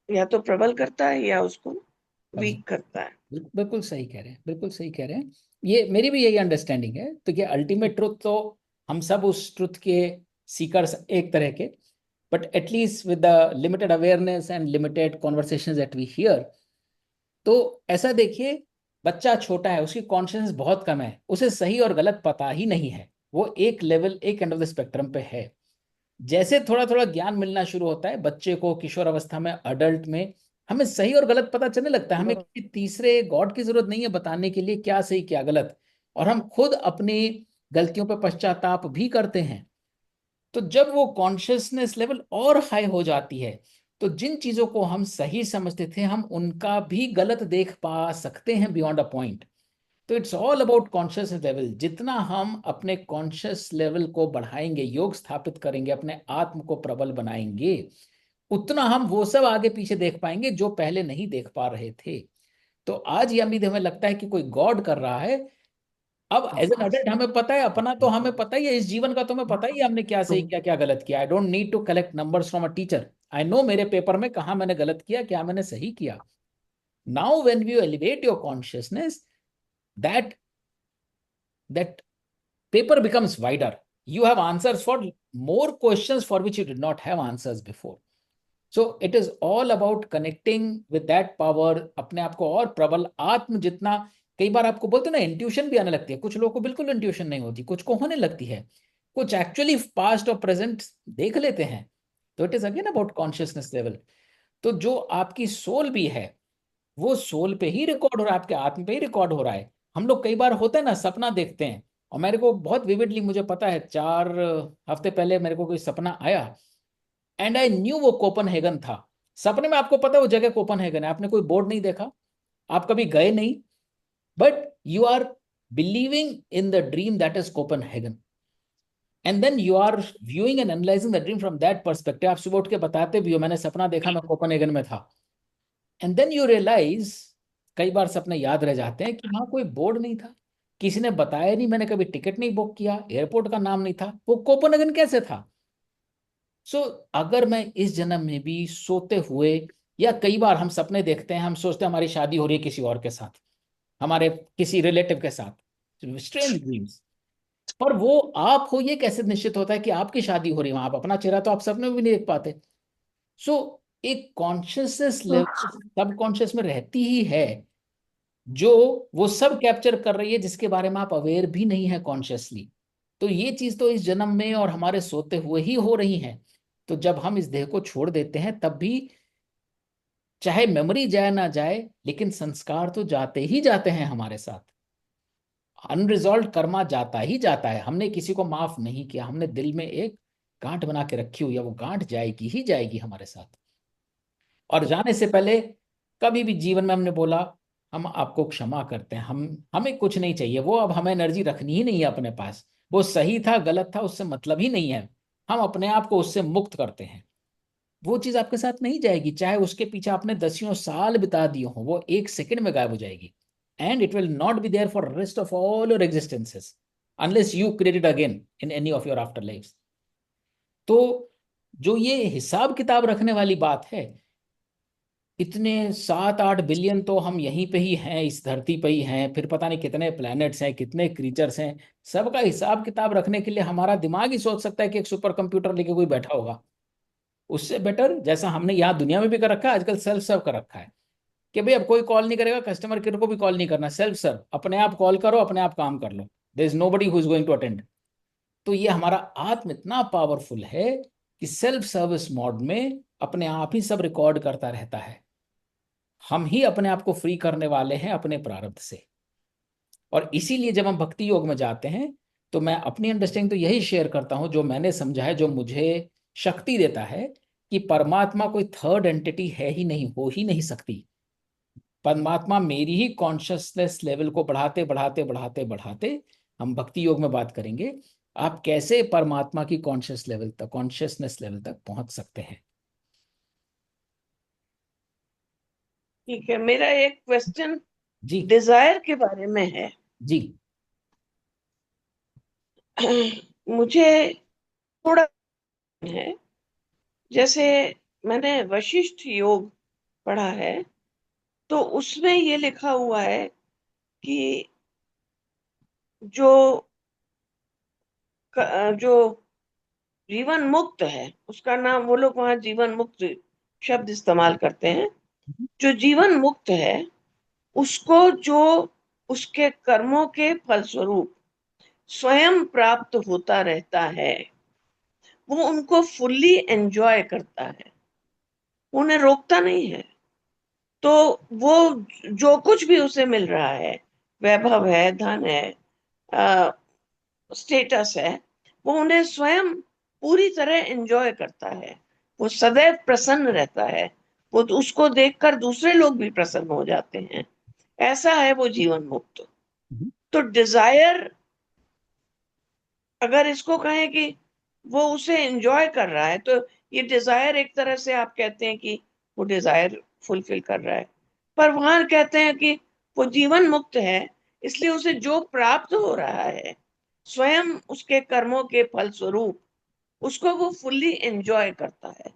या तो प्रबल करता है या उसको वीक करता है। बिल्कुल सही कह रहे हैं, बिल्कुल सही कह रहे हैं। ये मेरी भी यही अंडरस्टैंडिंग है। तो ये अल्टीमेट ट्रुथ तो हम सब उस ट्रुथ के सीकर्स एक तरह के, but at least with the limited awareness and limited conversations that we hear. तो ऐसा देखिए, बच्चा छोटा है, उसकी कॉन्शियस बहुत कम है, उसे सही और गलत पता ही नहीं है, वो एक लेवल, एक एंड ऑफ द स्पेक्ट्रम पे है। जैसे थोड़ा थोड़ा ज्ञान मिलना शुरू होता है बच्चे को, किशोर अवस्था में, अडल्ट में, हमें सही और गलत पता चलने लगता है। हमें किसी तीसरे गॉड की जरूरत नहीं है बताने के लिए क्या सही क्या गलत, और हम खुद अपनी गलतियों पर पश्चाताप भी करते हैं। तो जब वो कॉन्शियसनेस लेवल और हाई हो जाती है, तो जिन चीजों को हम सही समझते थे, हम उनका भी गलत देख पा सकते हैं बियॉन्ड अ पॉइंट। तो it's all about consciousness level. जितना हम अपने कॉन्शियस लेवल को बढ़ाएंगे, योग स्थापित करेंगे, अपने आत्म को प्रबल बनाएंगे, उतना हम वो सब आगे पीछे देख पाएंगे जो पहले नहीं देख पा रहे थे। तो आज ये उम्मीद हमें लगता है कि कोई गॉड कर रहा है। अब एज एन अडल्ट हमें पता है अपना, तो हमें पता ही है इस जीवन का, तो हमें पता ही है हमने क्या सही किया क्या गलत किया। I don't need to collect numbers from a teacher. I know मेरे पेपर में कहाँ मैंने गलत किया, क्या मैंने सही किया। Now when you elevate your consciousness, that that paper becomes wider. You have answers for more questions for which you did not have answers before. So it is all about connecting with that power, अपने आप को और प्रबल आत्म जितना। कई बार आपको बोलते ना, इंट्यूशन भी आने लगती है, कुछ लोगों को बिल्कुल इंट्यूशन नहीं होती, कुछ को होने लगती है, कुछ एक्चुअली पास्ट और प्रेजेंट देख लेते हैं। तो it is again about consciousness level. तो जो आपकी सोल भी है, वो सोल पे ही रिकॉर्ड हो रहा है, आपके आत्म पे ही रिकॉर्ड हो रहा है। हम लोग कई बार होता है ना, सपना देखते हैं, और मेरे को बहुत विविडली मुझे पता है 4 हफ्ते पहले मेरे को कोई सपना आया, एंड आई न्यू वो कोपनहेगन था। सपने में आपको पता है वो जगह कोपनहेगन है, आपने कोई बोर्ड नहीं देखा, आप कभी गए नहीं, but you are believing in the dream that is Copenhagen, and then you are viewing and analysing the dream from that perspective. आप सुबह उठ के बताते भी हो मैंने सपना देखा मैं कोपनहेगन में था, एंड देन यू रियलाइज, कई बार सपने याद रह जाते हैं कि वहां कोई बोर्ड नहीं था, किसी ने बताया नहीं, मैंने कभी टिकट नहीं बुक किया, एयरपोर्ट का नाम नहीं था, वो कोपनहेगन कैसे था? सो अगर मैं इस जन्म में भी सोते हुए, या कई बार हम सपने देखते हैं, हम सोचते हैं हमारी शादी हो रही है किसी और के साथ, हमारे किसी रिलेटिव के साथ, स्ट्रेंज ड्रीम्स, पर वो आप हो ये कैसे निश्चित होता है कि आपकी शादी हो रही है? वहां आप अपना चेहरा तो आप सपने में भी नहीं देख पाते। सो एक कॉन्शियसनेस लेवल सबकॉन्शियस में रहती ही है, जो वो सब कैप्चर कर रही है, जिसके बारे में आप अवेयर भी नहीं है कॉन्शियसली। तो ये चीज तो इस जन्म में और हमारे सोते हुए ही हो रही है। तो जब हम इस देह को छोड़ देते हैं तब भी, चाहे मेमोरी जाए ना जाए, लेकिन संस्कार तो जाते ही जाते हैं हमारे साथ। अनरिजॉल्व कर्मा जाता ही जाता है, हमने किसी को माफ नहीं किया, हमने दिल में एक गांठ बना के रखी हुई है, वो गांठ जाएगी ही जाएगी हमारे साथ। और जाने से पहले कभी भी जीवन में हमने बोला हम आपको क्षमा करते हैं, हमें कुछ नहीं चाहिए, वो अब हमें एनर्जी रखनी ही नहीं है अपने पास, वो सही था गलत था उससे मतलब ही नहीं है, हम अपने आप को उससे मुक्त करते हैं। वो चीज आपके साथ नहीं जाएगी, चाहे उसके पीछे आपने दसियों साल बिता दिए हो, वो एक सेकंड में गायब हो जाएगी, and it will not be there for rest of all your existences unless you create it again in any of your after life. तो जो ये हिसाब किताब रखने वाली बात है, इतने 7-8 बिलियन तो हम यहीं पे ही हैं, इस धरती पे ही हैं, फिर पता नहीं कितने प्लैनेट्स हैं, कितने क्रीचर्स हैं, सबका हिसाब किताब रखने के लिए हमारा दिमाग ही सोच सकता है कि एक सुपर कंप्यूटर लेके कोई बैठा होगा। उससे बेटर जैसा हमने यहाँ दुनिया में भी कर रखा है, आजकल सेल्फ सर्व कर रखा है कि भाई अब कोई कॉल नहीं करेगा, कस्टमर केयर को भी कॉल नहीं करना, सेल्फ सर्व, अपने आप कॉल करो, अपने आप काम कर लो, there is nobody who is going to attend. तो ये हमारा आत्म इतना पावरफुल है कि सेल्फ सर्विस मोड में अपने आप ही सब रिकॉर्ड करता रहता है। हम ही अपने आप को फ्री करने वाले हैं अपने प्रारब्ध से। और इसीलिए जब हम भक्ति योग में जाते हैं, तो मैं अपनी अंडरस्टैंडिंग तो यही शेयर करता हूं, जो मैंने समझा है, जो मुझे शक्ति देता है, कि परमात्मा कोई थर्ड एंटिटी है ही नहीं, हो ही नहीं सकती। परमात्मा मेरी ही कॉन्शियसनेस लेवल को बढ़ाते बढ़ाते बढ़ाते बढ़ाते, हम भक्ति योग में बात करेंगे आप कैसे परमात्मा की कॉन्शियसनेस लेवल तक पहुंच सकते हैं। ठीक है, मेरा एक क्वेश्चन जी डिजायर के बारे में है। जी मुझे थोड़ा है, जैसे मैंने वशिष्ठ योग पढ़ा है, तो उसमें ये लिखा हुआ है कि जो जो जीवन मुक्त है, उसका नाम वो लोग वहां जीवन मुक्त शब्द इस्तेमाल करते हैं। जो जीवन मुक्त है उसको जो उसके कर्मों के फलस्वरूप स्वयं प्राप्त होता रहता है, वो उनको फुल्ली एंजॉय करता है, उन्हें रोकता नहीं है। तो वो जो कुछ भी उसे मिल रहा है, वैभव है, धन है, स्टेटस है, वो उन्हें स्वयं पूरी तरह एंजॉय करता है, वो सदैव प्रसन्न रहता है, वो उसको देखकर दूसरे लोग भी प्रसन्न हो जाते हैं। ऐसा है वो जीवन मुक्त। तो डिजायर, अगर इसको कहें कि वो उसे एंजॉय कर रहा है, तो ये डिजायर एक तरह से आप कहते हैं कि वो डिजायर फुलफिल कर रहा है, पर वहां कहते हैं कि वो जीवन मुक्त है, इसलिए उसे जो प्राप्त हो रहा है स्वयं उसके कर्मों के फलस्वरूप, उसको वो फुल्ली एंजॉय करता है।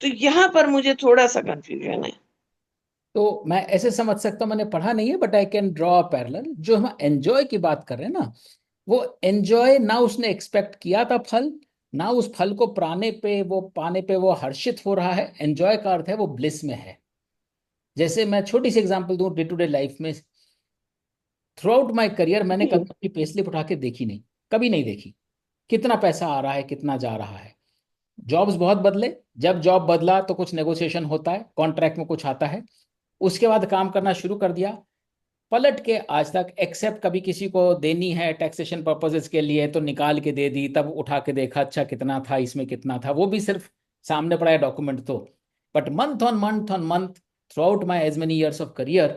तो यहाँ पर मुझे थोड़ा सा कंफ्यूजन है। तो मैं ऐसे समझ सकता हूँ, मैंने पढ़ा नहीं है but I can draw parallel. जो हम एंजॉय की बात कर रहे हैं ना, वो एंजॉय ना उसने एक्सपेक्ट किया था फल, ना उस फल को पाने पे वो हर्षित हो रहा है। एंजॉय का अर्थ है वो ब्लिस में है। जैसे मैं छोटी सी एग्जांपल दूं, डे टू डे लाइफ में थ्रू आउट माई करियर मैंने कभी अपनी पेस्लिप उठा के देखी नहीं, कभी नहीं देखी कितना पैसा आ रहा है कितना जा रहा है। जॉब्स बहुत बदले, जब जॉब बदला तो कुछ नेगोशिएशन होता है, कॉन्ट्रैक्ट में कुछ आता है, उसके बाद काम करना शुरू कर दिया, पलट के आज तक, एक्सेप्ट कभी किसी को देनी है टैक्सेशन पर्पसेस के लिए तो निकाल के दे दी, तब उठा के देखा अच्छा कितना था, इसमें कितना था, वो भी सिर्फ सामने पड़ा है डॉक्यूमेंट तो। But month through out my age many years of career,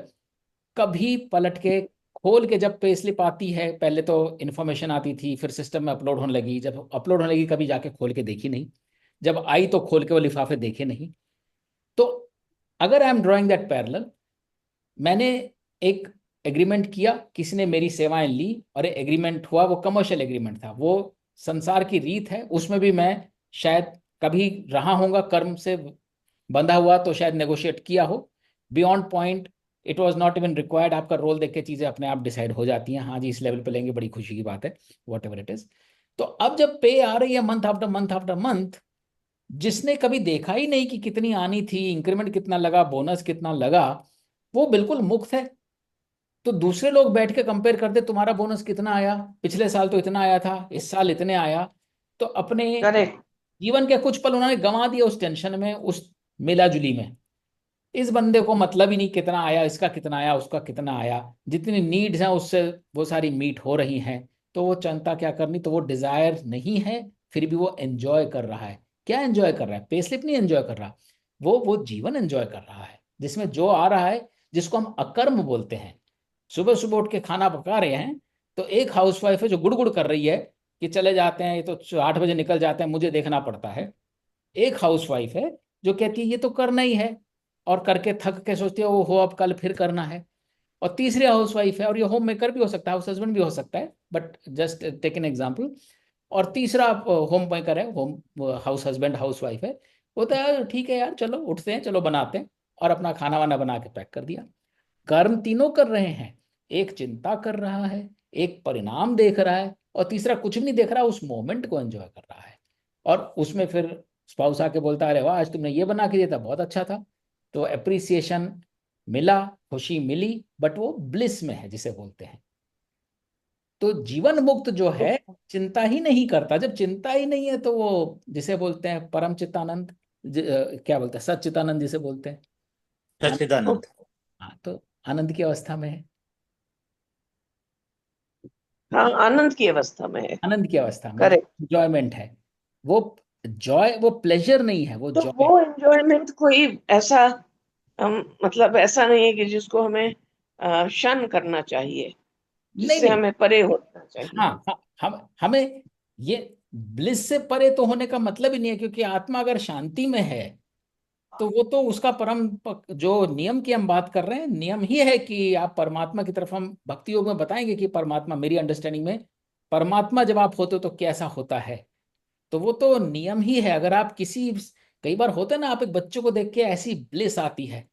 कभी पलट के खोल के जब पे स्लिप आती है, पहले तो इन्फॉर्मेशन आती थी, फिर सिस्टम में अपलोड होने लगी, जब अपलोड होने लगी कभी जाके खोल के देखी नहीं, जब आई तो खोल के वो लिफाफे देखे नहीं। तो अगर I am drawing that parallel, मैंने एक एग्रीमेंट किया, किसी ने मेरी सेवाएं ली और एग्रीमेंट हुआ, वो कमर्शियल एग्रीमेंट था, वो संसार की रीत है, उसमें भी मैं शायद कभी रहा होऊंगा कर्म से बंधा हुआ तो शायद नेगोशिएट किया हो। Beyond point it was not even required, आपका रोल देख के चीजें अपने आप डिसाइड हो जाती हैं, हाँ जी इस लेवल पे लेंगे, बड़ी खुशी की बात है, वॉट एवर इट इज। तो अब जब पे आ रही है month after month after month, जिसने कभी देखा ही नहीं कि कितनी आनी थी, इंक्रीमेंट कितना लगा, बोनस कितना लगा, वो बिल्कुल मुक्त है। तो दूसरे लोग बैठ के कंपेयर करते, तुम्हारा बोनस कितना आया, पिछले साल तो इतना आया था, इस साल इतने आया, तो अपने करेक्ट। जीवन के कुछ पल उन्होंने गंवा दिए उस टेंशन में, उस मिलाजुली में। इस बंदे को मतलब ही नहीं कितना आया, इसका कितना आया, उसका कितना आया, जितनी नीड्स हैं उससे वो सारी मीट हो रही हैं, तो वो चिंता क्या करनी, तो वो डिजायर नहीं है, फिर भी वो एंजॉय कर रहा है। क्या एंजॉय कर रहा है? पे स्लिप नहीं एंजॉय कर रहा, वो जीवन एंजॉय कर रहा है, जिसमें जो आ रहा है, जिसको हम अकर्म बोलते हैं। सुबह सुबह उठ के खाना पका रहे हैं, तो एक हाउसवाइफ है जो गुड़गुड़ कर रही है कि चले जाते हैं, ये तो 8 बजे निकल जाते हैं, मुझे देखना पड़ता है। एक हाउसवाइफ है जो कहती है ये तो करना ही है, और करके थक के सोचती है वो हो अब कल फिर करना है। और तीसरी हाउसवाइफ है, और ये होम मेकर भी हो सकता है, हाउस हस्बैंड भी हो सकता है, but just take an example. और तीसरा होम मेकर है, home house husband house wife है, वो तो यार ठीक है यार, चलो उठते हैं, चलो बनाते हैं, और अपना खाना वाना बना के पैक कर दिया। कर्म तीनों कर रहे हैं, एक चिंता कर रहा है, एक परिणाम देख रहा है, और तीसरा कुछ भी नहीं देख रहा, उस मोमेंट को एंजॉय कर रहा है। और उसमें फिर स्पाउस आके बोलता है अरे वाह आज तुमने ये बना के दिया था, बहुत अच्छा था, तो अप्रिसिएशन मिला, खुशी मिली, बट वो ब्लिस में है जिसे बोलते हैं। तो जीवन मुक्त जो है चिंता ही नहीं करता, जब चिंता ही नहीं है तो वो जिसे बोलते हैं परम चित्तानंद, क्या बोलते हैं, सच्चिदानंद जिसे बोलते हैं। सच्चिदानंद। हाँ, तो आनंद की अवस्था में है, हाँ, आनंद की अवस्था में है। आनंद की अवस्था में करेक्ट। एंजॉयमेंट है। वो जॉय, वो प्लेजर नहीं है, वो तो जॉय। वो एंजॉयमेंट कोई ऐसा मतलब ऐसा नहीं है कि जिसको हमें शन करना चाहिए, नहीं जिससे नहीं, हमें परे होना चाहिए। हाँ हाँ, हम हमें ये ब्लिस से परे तो होने का मतलब ही नहीं है, क्योंकि आत्मा अगर शांति में है तो वो तो उसका जो नियम की हम बात कर रहे हैं, नियम ही है कि आप परमात्मा की तरफ, हम भक्ति योग में बताएंगे कि परमात्मा, मेरी अंडरस्टैंडिंग में परमात्मा जब आप होते हो तो कैसा होता है, तो वो तो नियम ही है। अगर आप किसी, कई बार होता है ना, आप एक बच्चे को देख के ऐसी ब्लिस आती है,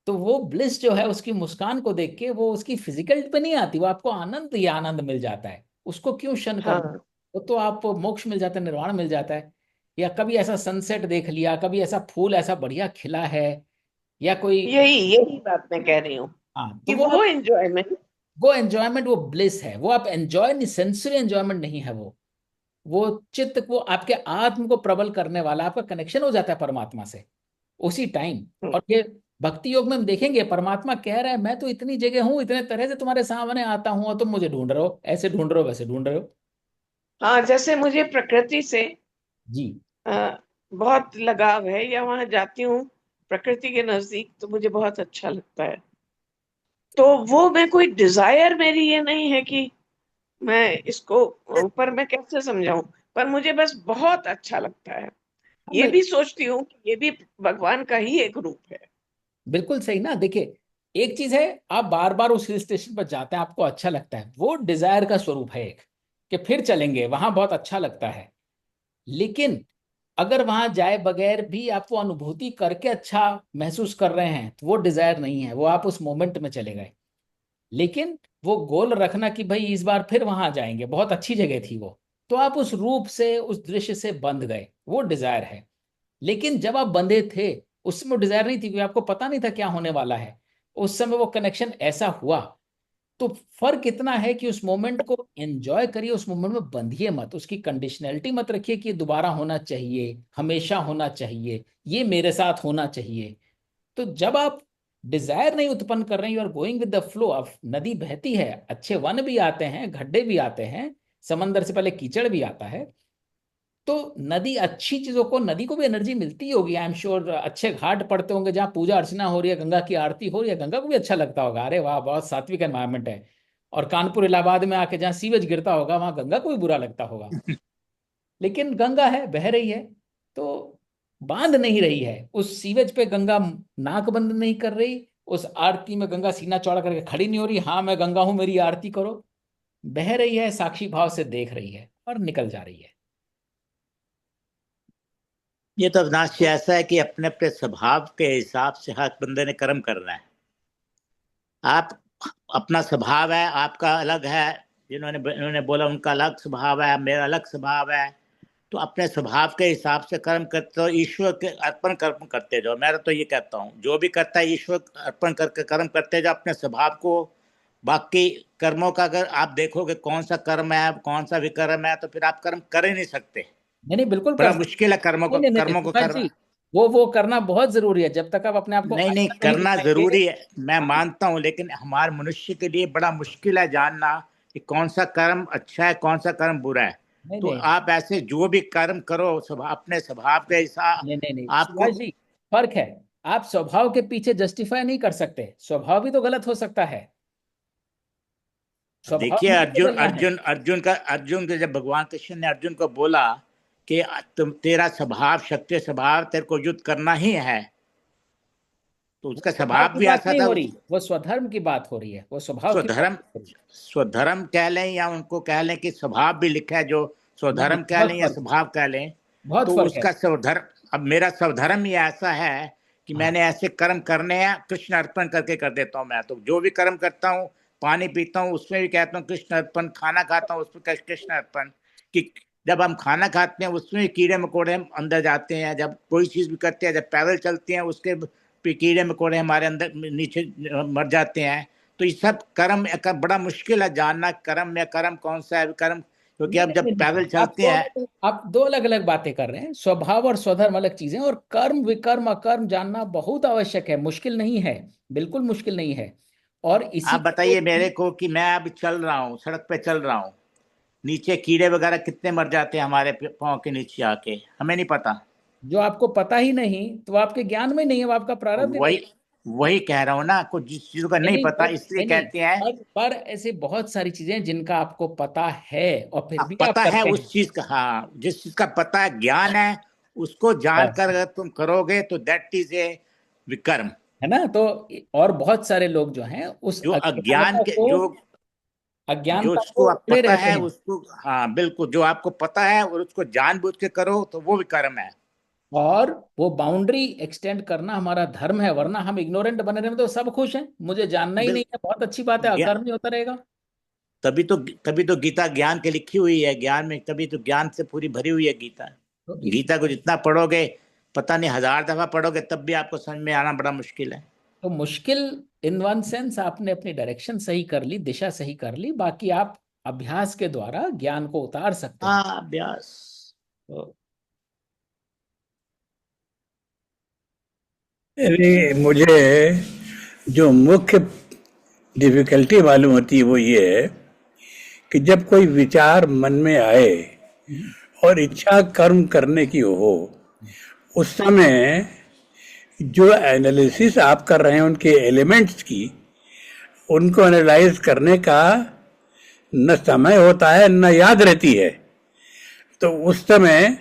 तो वो ब्लिस जो है उसकी मुस्कान को देख के, वो उसकी फिजिकल पे नहीं आती, वो आपको आनंद ही आनंद मिल जाता है, उसको क्यों क्षण कर, हाँ, वो तो आप मोक्ष मिल जाता है, निर्वाण मिल जाता है। या कभी ऐसा सनसेट देख लिया, कभी ऐसा फूल ऐसा बढ़िया खिला है, या कोई, यही यही बात मैं कह रही हूँ हाँ, तो कि वो वो आप, एंजॉयमेंट। वो एंजॉयमेंट, वो ब्लिस है, वो आप एंजॉय नहीं, सेंसरी एंजॉयमेंट नहीं है वो चित्त को, आपके आत्म को प्रबल करने वाला, आपका कनेक्शन हो जाता है परमात्मा से उसी टाइम। और ये भक्ति योग में हम देखेंगे, परमात्मा कह रहा है मैं तो इतनी जगह हूं, इतने तरह से तुम्हारे सामने आता हूं, और तुम मुझे ढूंढ रहे हो, ऐसे ढूंढ रहे हो, वैसे ढूंढ रहे हो। हाँ, जैसे मुझे प्रकृति से जी। बहुत लगाव है, या वहां जाती हूँ प्रकृति के नजदीक तो मुझे बहुत अच्छा लगता है। तो वो मैं कोई डिजायर मेरी ये नहीं है कि मैं इसको ऊपर मैं कैसे समझाऊं, पर मुझे बस बहुत अच्छा लगता है। ये मैं भी सोचती हूँ कि ये भी भगवान का ही एक रूप है। बिल्कुल सही ना, देखिए, एक चीज है, आप बार बार उस हिल स्टेशन पर जाते हैं, आपको अच्छा लगता है, वो डिजायर का स्वरूप है एक, कि फिर चलेंगे वहां, बहुत अच्छा लगता है। लेकिन अगर वहां जाए बगैर भी आप वो अनुभूति करके अच्छा महसूस कर रहे हैं, तो वो डिजायर नहीं है, वो आप उस मोमेंट में चले गए। लेकिन वो गोल रखना कि भाई इस बार फिर वहां जाएंगे, बहुत अच्छी जगह थी वो, तो आप उस रूप से, उस दृश्य से बंध गए, वो डिजायर है। लेकिन जब आप बंधे थे, उस समय डिजायर नहीं थी, क्योंकि आपको पता नहीं था क्या होने वाला है, उस समय वो कनेक्शन ऐसा हुआ। तो फर्क इतना है कि उस मोमेंट को एंजॉय करिए, उस मोमेंट में बंधिए मत, उसकी कंडीशनैलिटी मत रखिए कि ये दोबारा होना चाहिए, हमेशा होना चाहिए, ये मेरे साथ होना चाहिए। तो जब आप डिजायर नहीं उत्पन्न कर रहे हैं, you are going with the flow. अब नदी बहती है, अच्छे वन भी आते हैं, गड्ढे भी आते हैं, समंदर से पहले कीचड़ भी आता है। तो नदी अच्छी चीजों को, नदी को भी एनर्जी मिलती होगी, आई एम श्योर। अच्छे घाट पड़ते होंगे जहाँ पूजा अर्चना हो रही है, गंगा की आरती हो रही है, गंगा को भी अच्छा लगता होगा, अरे वाह बहुत सात्विक एनवायरनमेंट है। और कानपुर इलाहाबाद में आके जहाँ सीवेज गिरता होगा, वहां गंगा को भी बुरा लगता होगा। लेकिन गंगा है, बह रही है, तो बांध नहीं रही है उस सीवेज पे। गंगा नाक बंद नहीं कर रही, उस आरती में गंगा सीना चौड़ा करके खड़ी नहीं हो रही, हाँ मैं गंगा हूं मेरी आरती करो। बह रही है, साक्षी भाव से देख रही है और निकल जा रही है। ये तो अविनाश जी ऐसा है कि अपने अपने स्वभाव के हिसाब से हर बंदे ने कर्म करना है। आप अपना स्वभाव है, आपका अलग है, इन्होंने बोला उनका अलग स्वभाव है, मेरा अलग स्वभाव है। तो अपने स्वभाव के हिसाब से कर्म करते हो, ईश्वर के अर्पण कर्म करते जाओ। मैं तो ये कहता हूँ, जो भी करता है ईश्वर अर्पण करके कर्म करते जाओ अपने स्वभाव को। बाकी कर्मों का अगर आप देखोगे कौन सा कर्म है कौन सा विकर्म है, तो फिर आप कर्म कर ही नहीं सकते। नहीं नहीं, बिल्कुल बड़ा कर मुश्किल है कर्मों को, नहीं, नहीं, नहीं, कर्मों को सुभाष करना। जी, वो करना बहुत जरूरी है। जब तक आप अपने आप को नहीं नहीं, अच्छा नहीं करना दिखाएंगे। जरूरी है, मैं मानता हूँ, लेकिन हमारे मनुष्य के लिए बड़ा मुश्किल है जानना कि कौन सा कर्म अच्छा है कौन सा कर्म बुरा है। नहीं तो नहीं आप ऐसे जो भी कर्म करो अपने स्वभाव के हिसाब नहीं नहीं नहीं आपको। सुभाष जी, फर्क है। आप स्वभाव के पीछे जस्टिफाई नहीं कर सकते, स्वभाव भी तो गलत हो सकता है, स्वभाव देखिए, भी तो अर्जुन बदलना है। अर्जुन अर्जुन के जब भगवान कृष्ण ने अर्जुन को बोला कि तुम तेरा स्वभाव क्षत्रिय स्वभाव तेरे को युद्ध करना ही है, तो वो उसका स्वभाव स्वभाव की भी बात ऐसा नहीं था। हो रही, वो स्वधर्म की बात हो रही है, वो स्वभाव की बात स्वधर्म, नहीं हो रही। स्वधर्म कह लें या उनको कह लें कि स्वभाव भी लिखा है, जो नहीं नहीं, स्वधर्म कह बहुत लें या फर्क है, स्वभाव कह लें, बहुत तो फर्क है। उसका स्वधर्म। अब मेरा स्वधर्म ही ऐसा है कि हाँ मैंने ऐसे कर्म करने हैं, कृष्ण अर्पण करके कर देता हूँ। मैं तो जो भी कर्म करता हूँ, पानी पीता हूँ उसमें भी कहता हूँ कृष्ण अर्पण, खाना खाता हूँ उसमें कृष्ण अर्पण। कि जब हम खाना खाते हैं उसमें भी कीड़े मकोड़े अंदर जाते हैं, जब कोई चीज भी करते हैं, जब पैदल चलते हैं उसके भी कीड़े मकोड़े हमारे अंदर नीचे मर जाते हैं। तो ये सब कर्म का बड़ा मुश्किल है जानना, कर्म में कर्म कौन सा है कर्म, क्योंकि नहीं अब नहीं जब नहीं नहीं, पैदल चलते हैं। आप दो अलग अलग बातें कर रहे हैं। स्वभाव और स्वधर्म अलग चीजें, और कर्म विकर्म अकर्म जानना बहुत आवश्यक है, मुश्किल नहीं है, बिल्कुल मुश्किल नहीं है। और इसी आप को बताइए मेरे को कि मैं अब चल रहा हूँ, सड़क पे चल रहा हूँ, नीचे कीड़े वगैरह कितने मर जाते हैं हमारे पाँव के नीचे आके, हमें नहीं पता। जो आपको पता ही नहीं, तो आपके ज्ञान में नहीं है, वो आपका प्रारब्ध ही नहीं वही वही कह रहा हूँ ना, कुछ जिस चीजों का है। नहीं नहीं पता नहीं इसलिए नहीं नहीं, कहते हैं। पर ऐसे बहुत सारी चीजें हैं जिनका आपको पता है और फिर अब भी आप पता है करते उस हैं। चीज का, हाँ जिस चीज का पता है, ज्ञान है, उसको जानकर बस, अगर तुम करोगे तो दैट इज ए विकर्म। है ना? तो और बहुत सारे लोग जो हैं उस जो अज्ञान अज्ञानता के को, जो जो अज्ञानता उसको को आप उड़े पता रहते है हैं। उसको, हाँ बिल्कुल, जो आपको पता है और उसको जानबूझ के करो तो वो विकर्म है। और वो बाउंड्री एक्सटेंड करना हमारा धर्म है, वरना हम इग्नोरेंट बने रहे तो सब खुश हैं, मुझे जानना ही नहीं है, बहुत अच्छी बात है, बिल्कुल, अकर्म ही होता रहेगा। तभी तो गीता ज्ञान के लिखी हुई है, ज्ञान में तभी तो ज्ञान से पूरी भरी हुई है गीता। तो गीता को जितना पढ़ोगे, पता नहीं 1000 दफा पढ़ोगे तब भी आपको समझ में आना बड़ा मुश्किल है। तो मुश्किल इन वन सेंस, आपने अपनी डायरेक्शन सही कर ली, दिशा सही कर ली, बाकी आप अभ्यास के द्वारा ज्ञान को उतार सकते हैं। हाँ, अभ्यास। तो अरे मुझे जो मुख्य डिफिकल्टी मालूम होती है वो ये है कि जब कोई विचार मन में आए और इच्छा कर्म करने की हो, उस समय जो एनालिसिस आप कर रहे हैं उनके एलिमेंट्स की, उनको एनालाइज करने का न समय होता है न याद रहती है। तो उस समय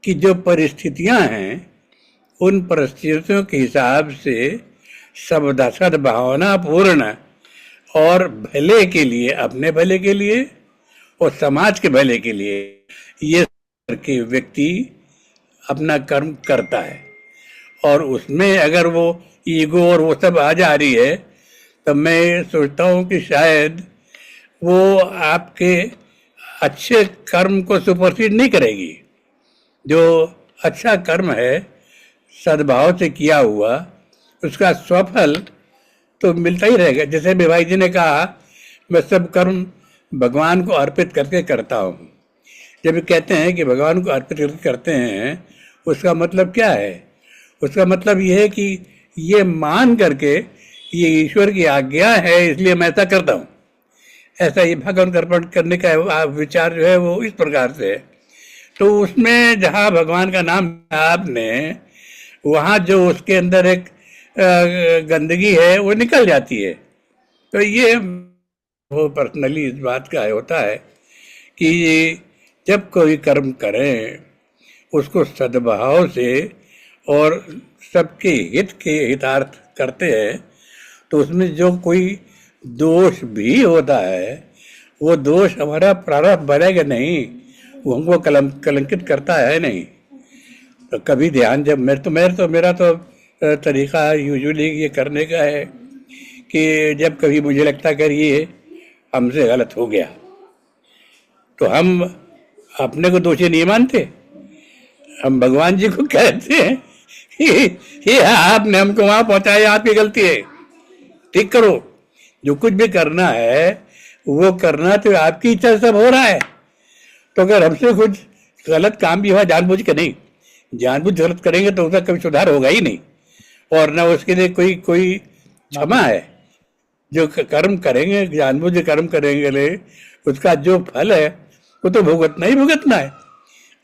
की जो परिस्थितियां हैं, उन परिस्थितियों के हिसाब से सद्भावना पूर्ण और भले के लिए, अपने भले के लिए और समाज के भले के लिए, ये करके व्यक्ति अपना कर्म करता है। और उसमें अगर वो ईगो और वो सब आ जा रही है, तो मैं सोचता हूँ कि शायद वो आपके अच्छे कर्म को सुपरसीड नहीं करेगी। जो अच्छा कर्म है सद्भाव से किया हुआ, उसका स्वफल तो मिलता ही रहेगा। जैसे भाई जी ने कहा, मैं सब कर्म भगवान को अर्पित करके करता हूँ। जब कहते हैं कि भगवान को अर्पित करके करते हैं, उसका मतलब क्या है? उसका मतलब ये है कि ये मान करके ये ईश्वर की आज्ञा है इसलिए मैं ऐसा करता हूँ, ऐसा ये भगवान को अर्पण करने का विचार जो है वो इस प्रकार से है। तो उसमें जहाँ भगवान का नाम आपने, वहाँ जो उसके अंदर एक गंदगी है वो निकल जाती है। तो ये वो पर्सनली इस बात का होता है कि जब कोई कर्म करें उसको सद्भाव से और सबके हित के हितार्थ करते हैं, तो उसमें जो कोई दोष भी होता है वो दोष हमारा प्रारब्ध बनेगा नहीं, वो हमको कलंकित करता है नहीं। तो कभी ध्यान जब मेरा तो तरीका यूजुअली ये करने का है कि जब कभी मुझे लगता कर ये हमसे गलत हो गया, तो हम अपने को दोषी नहीं मानते, हम भगवान जी को कहते हैं कि आपने हमको वहां पहुंचाया, आपकी गलती है, ठीक करो। जो कुछ भी करना है वो करना तो आपकी इच्छा से सब हो रहा है। तो अगर हमसे कुछ गलत काम भी हुआ जानबूझ के नहीं, जानबूझ गलत करेंगे तो उसका कभी सुधार होगा ही नहीं, और ना उसके लिए कोई क्षमा है। जो कर्म करेंगे, जानबूझ कर्म करेंगे, उसका जो फल है वो तो भुगतना ही भुगतना है।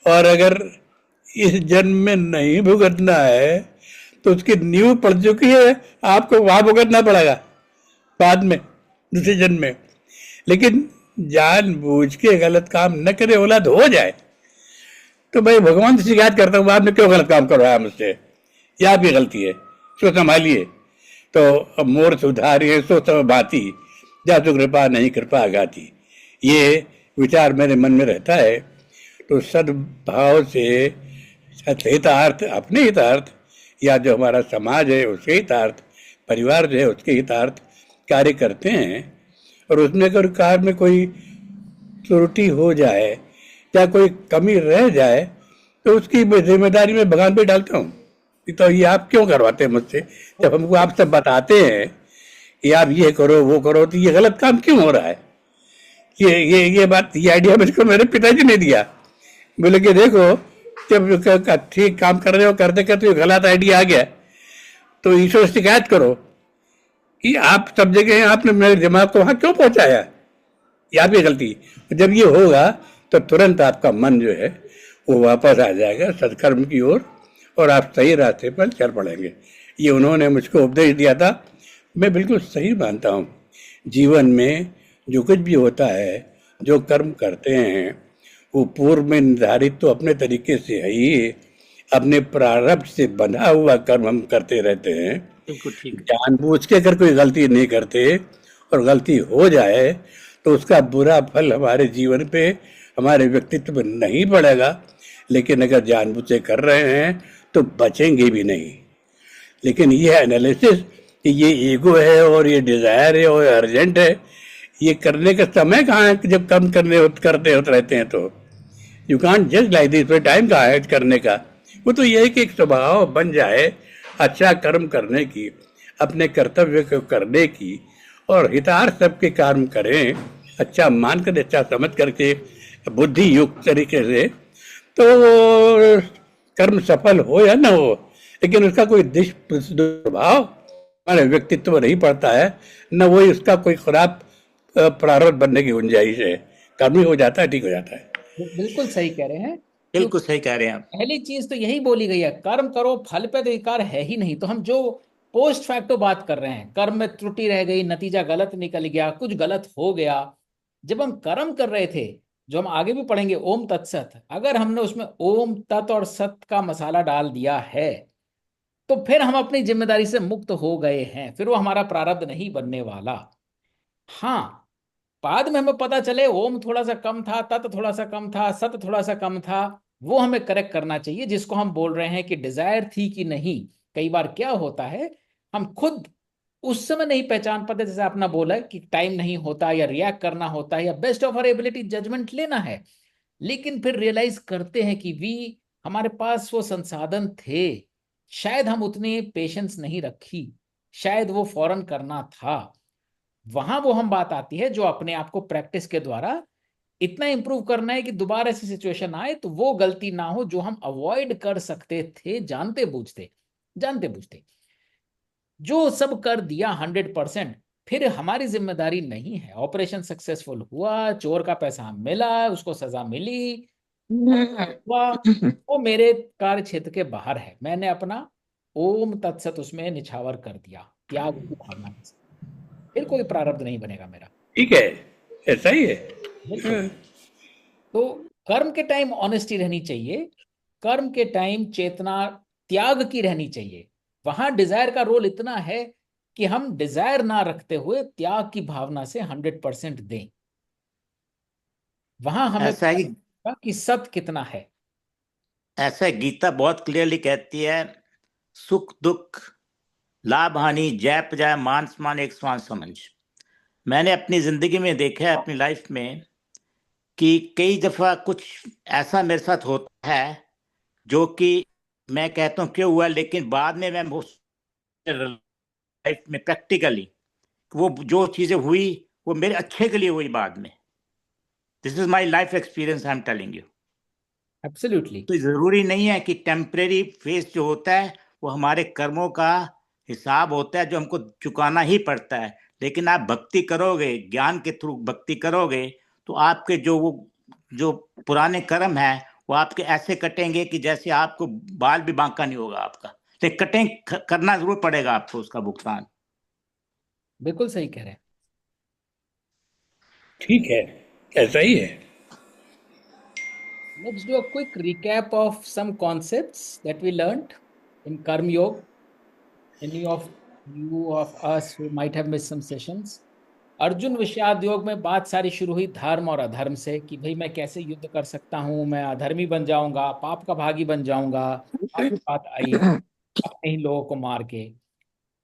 और अगर इस जन्म में नहीं भुगतना है तो उसकी नींव पड़ चुकी है, आपको वहां भुगतना पड़ेगा बाद में, दूसरे जन्म में। लेकिन जानबूझ के गलत काम न करे, औलाद हो जाए तो भाई भगवान से शिकायत करता हूँ, आपने क्यों गलत काम करवाया मुझसे, ये आपकी गलती है, सो संभालिए। तो मोर सुधारिए सो सब भाती, जासु कृपा नहीं कृपा गाती, ये विचार मेरे मन में रहता है। तो सद्भाव से हितार्थ, अपने हितार्थ या जो हमारा समाज है उसके हितार्थ, परिवार जो है उसके हितार्थ कार्य करते हैं। और उसमें अगर कार्य में कोई त्रुटि हो जाए या कोई कमी रह जाए तो उसकी जिम्मेदारी में भगवान पे डालता हूँ। तो ये आप क्यों करवाते हैं मुझसे, जब हमको आप सब बताते हैं कि आप ये करो वो करो, तो ये गलत काम क्यों हो रहा है। ये बात, ये आइडिया मुझको मेरे पिताजी ने दिया। बोले कि देखो जब ठीक काम कर रहे हो, करते करते गलत आइडिया आ गया तो ईश्वर शिकायत करो कि आप सब जगह आपने मेरे दिमाग को वहां क्यों पहुंचाया, ये आपकी गलती। जब ये होगा तो तुरंत आपका मन जो है वो वापस आ जाएगा सत्कर्म की ओर और आप सही रास्ते पर चल पड़ेंगे। ये उन्होंने मुझको उपदेश दिया था, मैं बिल्कुल सही मानता हूँ। जीवन में जो कुछ भी होता है, जो कर्म करते हैं, वो पूर्व में निर्धारित तो अपने तरीके से है ही, अपने प्रारब्ध से बंधा हुआ कर्म हम करते रहते हैं। जानबूझ के अगर कोई गलती नहीं करते और गलती हो जाए तो उसका बुरा फल हमारे जीवन पे, हमारे व्यक्तित्व में नहीं पड़ेगा। लेकिन अगर जानबूझ से कर रहे हैं तो बचेंगे भी नहीं। लेकिन ये एनालिसिस कि ये ईगो है और ये डिजायर है और अर्जेंट है, ये करने का समय कहाँ है जब कम करते होते रहते हैं। तो you can't just like this, time कहाँ है करने का। वो तो ये है कि एक स्वभाव बन जाए अच्छा कर्म करने की, अपने कर्तव्य को करने की, और हितार्थ सबके कर्म करें अच्छा मान कर, अच्छा समझ करके, बुद्धि युक्त तरीके से, तो कर्म सफल हो या ना हो, लेकिन उसका कोई दुष्प्रभाव हमारे व्यक्तित्व में नहीं पड़ता है, न वही उसका कोई खराब प्रारब्ध बनने की गुंजाइश है। कर्म ही हो जाता है, ठीक हो जाता है। बिल्कुल सही कह रहे हैं, बिल्कुल सही कह रहे हैं आप। पहली चीज तो यही बोली गई है, कर्म करो, फल पे तो अधिकार है ही नहीं। तो हम जो पोस्ट फैक्टो बात कर रहे हैं, कर्म में त्रुटि रह गई, नतीजा गलत निकल गया, कुछ गलत हो गया, जब हम कर्म कर रहे थे, जो हम आगे भी पढ़ेंगे ओम तत्सत, अगर हमने उसमें ओम तत् और सत का मसाला डाल दिया है तो फिर हम अपनी जिम्मेदारी से मुक्त हो गए हैं, फिर वो हमारा प्रारब्ध नहीं बनने वाला। हाँ, बाद में हमें पता चले ओम थोड़ा सा कम था, तत् थोड़ा सा कम था, सत थोड़ा सा कम था, वो हमें करेक्ट करना चाहिए, जिसको हम बोल रहे हैं कि डिजायर थी कि नहीं। कई बार क्या होता है, हम खुद उस समय नहीं पहचान पाते, जैसे आपने बोला कि टाइम नहीं होता या रिएक्ट करना होता है या best of our ability judgement लेना है, लेकिन फिर रियलाइज करते हैं कि हमारे पास वो संसाधन थे, शायद हम उतने पेशेंस नहीं रखी, शायद वो फौरन करना था। वहां वो हम बात आती है जो अपने आप को प्रैक्टिस के द्वारा इतना इंप्रूव करना है कि दोबारा ऐसी सिचुएशन आए तो वो गलती ना हो जो हम अवॉइड कर सकते थे जानते बूझते। जो सब कर दिया 100%, फिर हमारी जिम्मेदारी नहीं है। ऑपरेशन सक्सेसफुल हुआ, चोर का पैसा मिला, उसको सजा मिली, हुआ, वो मेरे कार्य क्षेत्र के बाहर है। मैंने अपना ओम तत्सत उसमें निछावर कर दिया त्याग की भावना के साथ। फिर कोई प्रारब्ध नहीं बनेगा मेरा। ठीक है, ऐसा ही है। बिल्कुल। तो कर्म के टाइम ऑनेस्टी रहनी चाहिए, कर्म के टाइम चेतना त्याग की रहनी चाहिए। वहां डिजायर का रोल इतना है कि हम डिजायर ना रखते हुए त्याग की भावना से 100% दें। वहां हमें ऐसा है पता कि चलेगा कि सत्य कितना है। ऐसा है, गीता बहुत क्लियरली कहती है, सुख दुख लाभ हानि जय प्रजा मान सम्मान एक समान समझ। मैंने अपनी जिंदगी में देखा है, अपनी लाइफ में, कि कई दफा कुछ ऐसा मेरे साथ होता है जो कि मैं कहता हूँ क्यों हुआ, लेकिन बाद में मैं लाइफ में प्रैक्टिकली वो जो चीजें हुई वो मेरे अच्छे के लिए हुई बाद में। This is my life experience, I am telling you. Absolutely. तो जरूरी नहीं है कि टेम्परेरी फेस जो होता है वो हमारे कर्मों का हिसाब होता है जो हमको चुकाना ही पड़ता है। लेकिन आप भक्ति करोगे, ज्ञान के थ्रू भक्ति करोगे, तो आपके जो पुराने कर्म है वो आपके ऐसे कटेंगे कि जैसे आपको बाल भी बांका नहीं होगा आपका। लेकिन करना जरूर पड़ेगा आपको उसका भुगतान। बिल्कुल सही कह रहे हैं। ठीक है, ऐसा ही है। Let's do a quick recap of some concepts that we learned in Karma Yoga. Any of you of us who might have missed some sessions. Arjun विषाद योग में बात सारी शुरू हुई धर्म और अधर्म से, कि भाई मैं कैसे युद्ध कर सकता हूं, मैं अधर्मी बन जाऊंगा, पाप का भागी बन जाऊंगा। आगे बात आई अपने ही लोगों को मार के।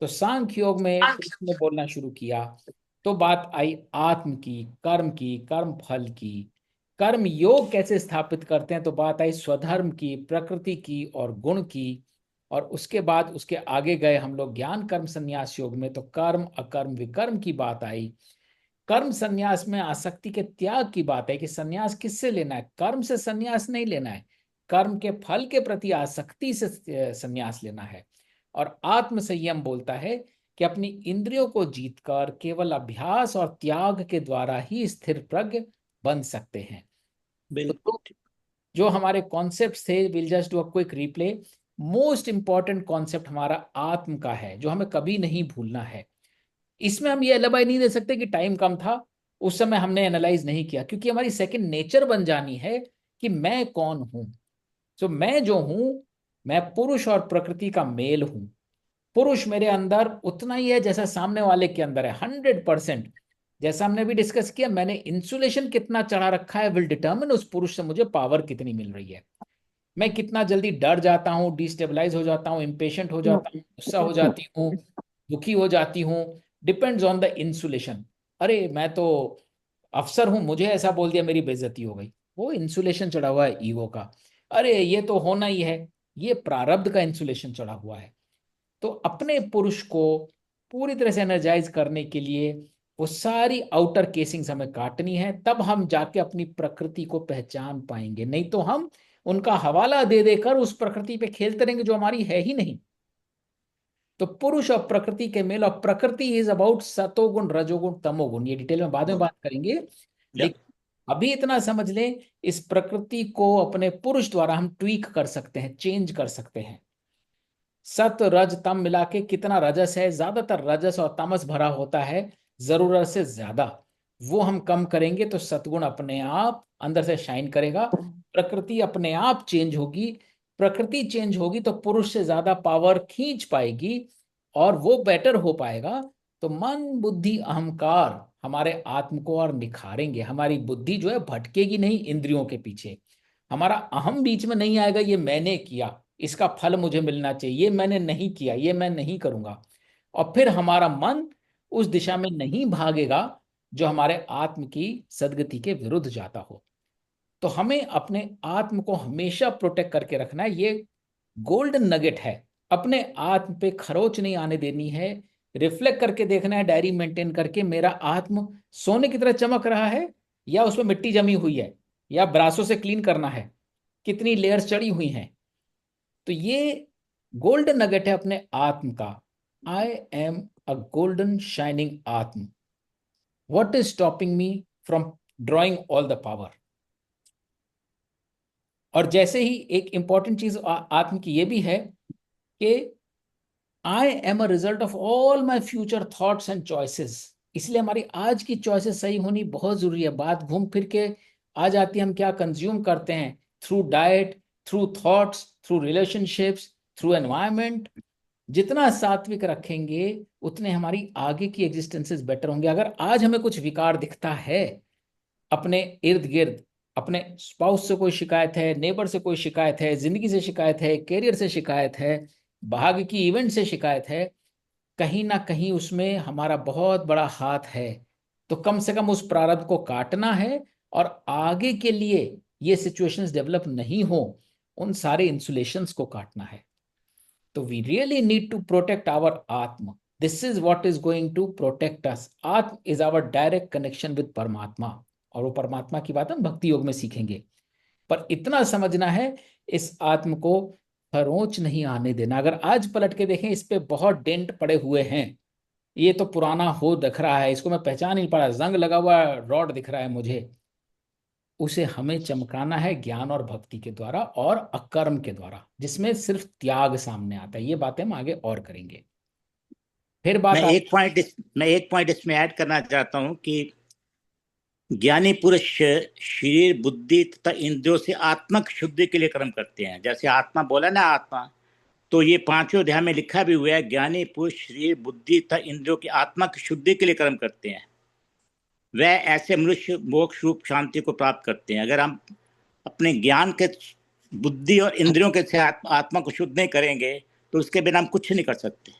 तो सांख्य योग में कृष्ण ने बोलना शुरू किया, तो बात आई आत्म की, कर्म फल की। कर्म योग कैसे स्थापित करते हैं, तो बात आई स्वधर्म की, प्रकृति की और गुण की। और उसके बाद उसके आगे गए हम लोग ज्ञान कर्म संन्यास योग में, तो कर्म अकर्म विकर्म की बात आई। कर्म संन्यास में आसक्ति के त्याग की बात है कि संन्यास किससे लेना है, कर्म से संन्यास नहीं लेना है, कर्म के फल के प्रति आसक्ति से संन्यास लेना है। और आत्म संयम बोलता है कि अपनी इंद्रियों को जीतकर केवल अभ्यास और त्याग के द्वारा ही स्थिर प्रज्ञ बन सकते हैं। बिल्कुल। तो जो हमारे कॉन्सेप्ट थे, will just do a quick replay. Most important concept हमारा आत्म का है, जो हमें कभी नहीं भूलना है। इसमें हम ये एलिबाई नहीं दे सकते कि टाइम कम था, उस समय हमने एनालाइज नहीं किया, क्योंकि हमारी सेकंड नेचर बन जानी है कि मैं कौन हूं। तो मैं जो हूं, मैं पुरुष और प्रकृति का मेल हूं। पुरुष मेरे अंदर उतना ही है जैसा सामने वाले के अंदर है, 100%। जैसा हमने भी डिस्कस किया, मैंने इंसुलेशन कितना चढ़ा रखा है विल डिटर्मिन उस पुरुष से मुझे पावर कितनी मिल रही है। मैं कितना जल्दी डर जाता हूँ, डिस्टेबलाइज हो जाता हूँ, इम्पेशेंट हो जाता हूँ, गुस्सा हो जाती हूँ, दुखी हो जाती हूँ, डिपेंड्स ऑन द इंसुलेशन। अरे मैं तो अफसर हूं, मुझे ऐसा बोल दिया, मेरी बेइज्जती हो गई, वो इंसुलेशन चढ़ा हुआ है ईगो का। अरे ये तो होना ही है, ये प्रारब्ध का इंसुलेशन चढ़ा हुआ है। तो अपने पुरुष को पूरी तरह से एनर्जाइज करने के लिए वो सारी आउटर केसिंग्स हमें काटनी है, तब हम जाके अपनी प्रकृति को पहचान पाएंगे। नहीं तो हम उनका हवाला दे देकर उस प्रकृति पे खेलते रहेंगे जो हमारी है ही नहीं। तो पुरुष और प्रकृति के मेल, और प्रकृति इज अबाउट सतोगुण रजोगुण तमोगुण, ये डिटेल में बाद में बात करेंगे। Yep. लेकिन अभी इतना समझ लें, इस प्रकृति को अपने पुरुष द्वारा हम ट्वीक कर सकते हैं, चेंज कर सकते हैं। सत रज तम मिला के कितना रजस है, ज्यादातर रजस और तमस भरा होता है, जरूरत से ज्यादा। वो हम कम करेंगे तो सतगुण अपने आप अंदर से शाइन करेगा, प्रकृति अपने आप चेंज होगी। प्रकृति चेंज होगी तो पुरुष से ज्यादा पावर खींच पाएगी और वो बेटर हो पाएगा। तो मन बुद्धि अहंकार हमारे आत्म को और निखारेंगे। हमारी बुद्धि जो है भटकेगी नहीं इंद्रियों के पीछे। हमारा अहम बीच में नहीं आएगा, ये मैंने किया, इसका फल मुझे मिलना चाहिए, ये मैंने नहीं किया, ये मैं नहीं करूंगा। और फिर हमारा मन उस दिशा में नहीं भागेगा जो हमारे आत्म की सदगति के विरुद्ध जाता हो। तो हमें अपने आत्म को हमेशा प्रोटेक्ट करके रखना है। ये गोल्डन नगेट है, अपने आत्म पे खरोच नहीं आने देनी है। रिफ्लेक्ट करके देखना है, डायरी मेंटेन करके, मेरा आत्म सोने की तरह चमक रहा है या उसमें मिट्टी जमी हुई है, या ब्रासों से क्लीन करना है, कितनी लेयर्स चढ़ी हुई हैं। तो ये गोल्डन नगेट है अपने आत्म का। I am a golden shining Atma. What is stopping me from drawing all the power? और जैसे ही एक इंपॉर्टेंट चीज आत्म की ये भी है कि आई am a result of all my future thoughts and choices. इसलिए हमारी आज की चॉइसेस सही होनी बहुत जरूरी है। बात घूम फिर के आ जाती है हम क्या कंज्यूम करते हैं, through diet, through thoughts, through relationships, through environment. जितना सात्विक रखेंगे उतने हमारी आगे की एग्जिस्टेंसेस बेटर होंगे। अगर आज हमें कुछ विकार दिखता है अपने इर्द गिर्द, अपने स्पाउस से कोई शिकायत है, नेबर से कोई शिकायत है, जिंदगी से शिकायत है, कैरियर से शिकायत है, भाग्य की इवेंट से शिकायत है, कहीं ना कहीं उसमें हमारा बहुत बड़ा हाथ है। तो कम से कम उस प्रारब्ध को काटना है और आगे के लिए ये सिचुएशंस डेवलप नहीं हो, उन सारे इंसुलेशंस को काटना है। तो we really need to protect our atma. This is what is going to protect us. Atma is our direct connection with paramatma, और वो परमात्मा की बात हम भक्ति योग में सीखेंगे। पर इतना समझना है, इस आत्म को खरोंच नहीं आने देना। अगर आज पलट के देखें, इस पे बहुत डेंट पड़े हुए हैं। ये तो पुराना हो दिख रहा है, इसको मैं पहचान नहीं पा रहा, जंग लगा हुआ रॉड दिख रहा है मुझे। उसे हमें चमकाना है ज्ञान और भक्ति के द्वारा और अकर्म के द्वारा, जिसमें सिर्फ त्याग सामने आता है। ये बातें हम आगे और करेंगे। फिर बात मैं एक पॉइंट इसमें ऐड करना चाहता हूं कि ज्ञानी पुरुष शरीर, बुद्धि तथा इंद्रियों से आत्मक शुद्धि के लिए कर्म करते हैं। जैसे आत्मा बोला ना, आत्मा, तो ये 5वें अध्याय में लिखा भी हुआ है, ज्ञानी पुरुष शरीर, बुद्धि तथा इंद्रियों की आत्मक शुद्धि के लिए कर्म करते हैं। वह ऐसे मनुष्य मोक्ष रूप शांति को प्राप्त करते हैं। अगर हम अपने ज्ञान के, बुद्धि और इंद्रियों के से आत्मा को शुद्ध नहीं करेंगे तो उसके बिना हम कुछ नहीं कर सकते।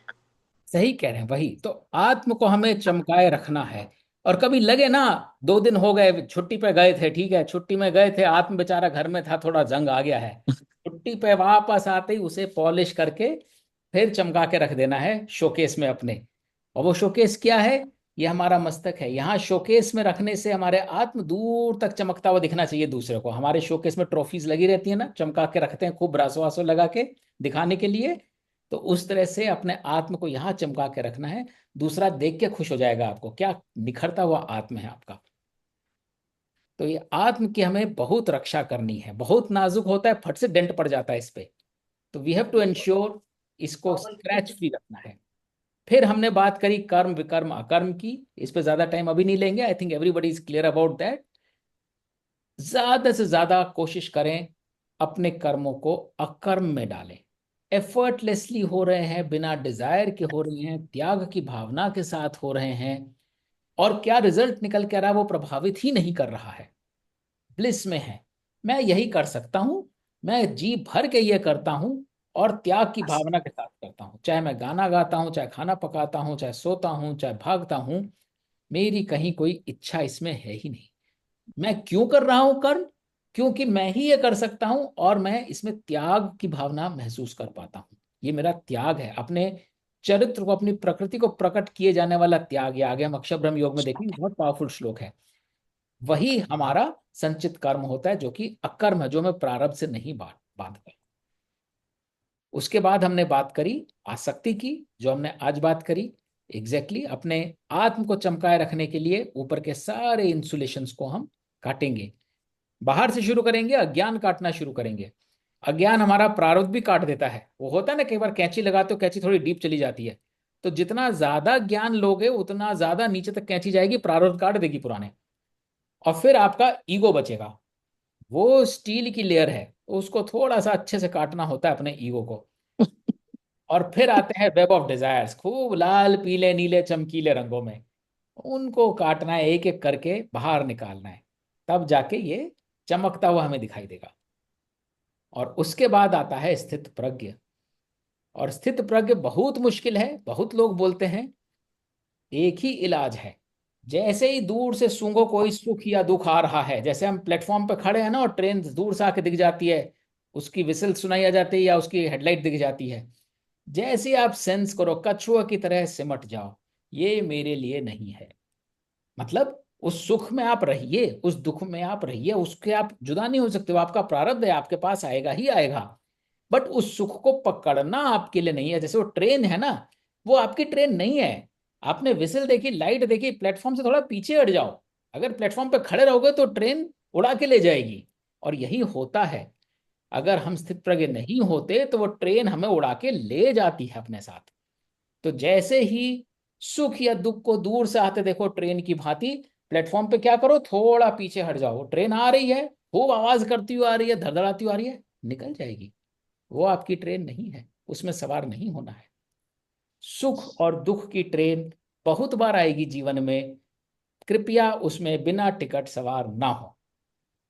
सही कह रहे हैं। वही तो आत्म को हमें चमकाए रखना है। और कभी लगे ना, 2 दिन हो गए छुट्टी पे गए थे, ठीक है, छुट्टी में गए थे, आत्म बेचारा घर में था, थोड़ा जंग आ गया है, छुट्टी पे वापस आते ही उसे पॉलिश करके फिर चमका के रख देना है शोकेस में अपने। और वो शोकेस क्या है? ये हमारा मस्तक है। यहाँ शोकेस में रखने से हमारे आत्म दूर तक चमकता हुआ दिखना चाहिए दूसरे को। हमारे शोकेस में ट्रॉफीज लगी रहती है ना, चमका के रखते हैं खूब ब्रासो वासो लगा के दिखाने के लिए। तो उस तरह से अपने आत्म को यहाँ चमका के रखना है। दूसरा देख के खुश हो जाएगा आपको, क्या निखरता हुआ आत्म है आपका। तो ये आत्म की हमें बहुत रक्षा करनी है। बहुत नाजुक होता है, फट से डेंट पड़ जाता है इस पे। तो वी हैव टू एंश्योर इसको स्क्रैच फ्री रखना है। फिर हमने बात करी कर्म, विकर्म, अकर्म की। इस पे ज्यादा टाइम अभी नहीं लेंगे। I think everybody is clear about that. ज्यादा से ज्यादा कोशिश करें अपने कर्मों को अकर्म में डालें। एफर्टलेसली हो रहे हैं, बिना डिजायर के हो रहे हैं, त्याग की भावना के साथ हो रहे हैं, और क्या रिजल्ट निकल के आ रहा है वो प्रभावित ही नहीं कर रहा है, ब्लिस में है। मैं यही कर सकता हूं, मैं जी भर के ये करता हूं और त्याग की भावना के साथ करता हूं। चाहे मैं गाना गाता हूं, चाहे खाना पकाता हूं, चाहे सोता हूं, चाहे भागता हूं, मेरी कहीं कोई इच्छा इसमें है ही नहीं। मैं क्यों कर रहा हूं कर्म? क्योंकि मैं ही ये कर सकता हूं और मैं इसमें त्याग की भावना महसूस कर पाता हूं। ये मेरा त्याग है, अपने चरित्र को, अपनी प्रकृति को प्रकट किए जाने वाला त्याग। ये आगे हम अक्षर ब्रह्म योग में देखेंगे, बहुत पावरफुल श्लोक है। वही हमारा संचित कर्म होता है, जो कि अकर्म है, जो हमें प्रारब्ध से नहीं बांधता। उसके बाद हमने बात करी आसक्ति की, जो हमने आज बात करी। एग्जैक्टली अपने आत्म को चमकाए रखने के लिए ऊपर के सारे इंसुलेशंस को हम काटेंगे। बाहर से शुरू करेंगे, अज्ञान काटना शुरू करेंगे। अज्ञान हमारा प्रारब्ध भी काट देता है। वो होता है ना, कई बार कैंची लगाते हो, कैंची थोड़ी डीप चली जाती है। तो जितना ज्यादा ज्ञान लोगे उतना ज्यादा नीचे तक कैंची जाएगी, प्रारब्ध काट देगी पुराने। और फिर आपका ईगो बचेगा। वो स्टील की लेयर है, उसको थोड़ा सा अच्छे से काटना होता है अपने ईगो को। और फिर आते हैं वेब ऑफ डिजायर्स, खूब लाल पीले नीले चमकीले रंगों में। उनको काटना है, एक एक करके बाहर निकालना है, तब जाके ये चमकता हुआ हमें दिखाई देगा। और उसके बाद आता है स्थित प्रज्ञ। और स्थित प्रज्ञ बहुत मुश्किल है। बहुत लोग बोलते हैं एक ही इलाज है, जैसे ही दूर से सूंघो कोई सुख या दुख आ रहा है, जैसे हम प्लेटफॉर्म पे खड़े हैं ना और ट्रेन दूर से आके दिख जाती है, उसकी विसल सुनाई आ जाती है या उसकी हेडलाइट दिख जाती है, जैसे ही आप सेंस करो कछुआ की तरह सिमट जाओ, ये मेरे लिए नहीं है। मतलब उस सुख में आप रहिए, उस दुख में आप रहिए, उसके आप जुदा नहीं हो सकते। वो आपका प्रारब्ध है, आपके पास आएगा ही आएगा। बट उस सुख को पकड़ना आपके लिए नहीं है। जैसे वो ट्रेन है ना, वो आपकी ट्रेन नहीं है। आपने विसल देखी, लाइट देखी, प्लेटफॉर्म से थोड़ा पीछे हट जाओ। अगर प्लेटफॉर्म पे खड़े रहोगे तो ट्रेन उड़ा के ले जाएगी। और यही होता है, अगर हम स्थित प्रज्ञ नहीं होते तो वो ट्रेन हमें उड़ा के ले जाती है अपने साथ। तो जैसे ही सुख या दुख को दूर से आते देखो ट्रेन की भांति, प्लेटफॉर्म पे क्या करो, थोड़ा पीछे हट जाओ। ट्रेन आ रही है, खूब आवाज करती हुई आ रही है, धड़धड़ाती हुई आ रही है, निकल जाएगी। वो आपकी ट्रेन नहीं है, उसमें सवार नहीं होना है। सुख और दुख की ट्रेन बहुत बार आएगी जीवन में, कृपया उसमें बिना टिकट सवार ना हो।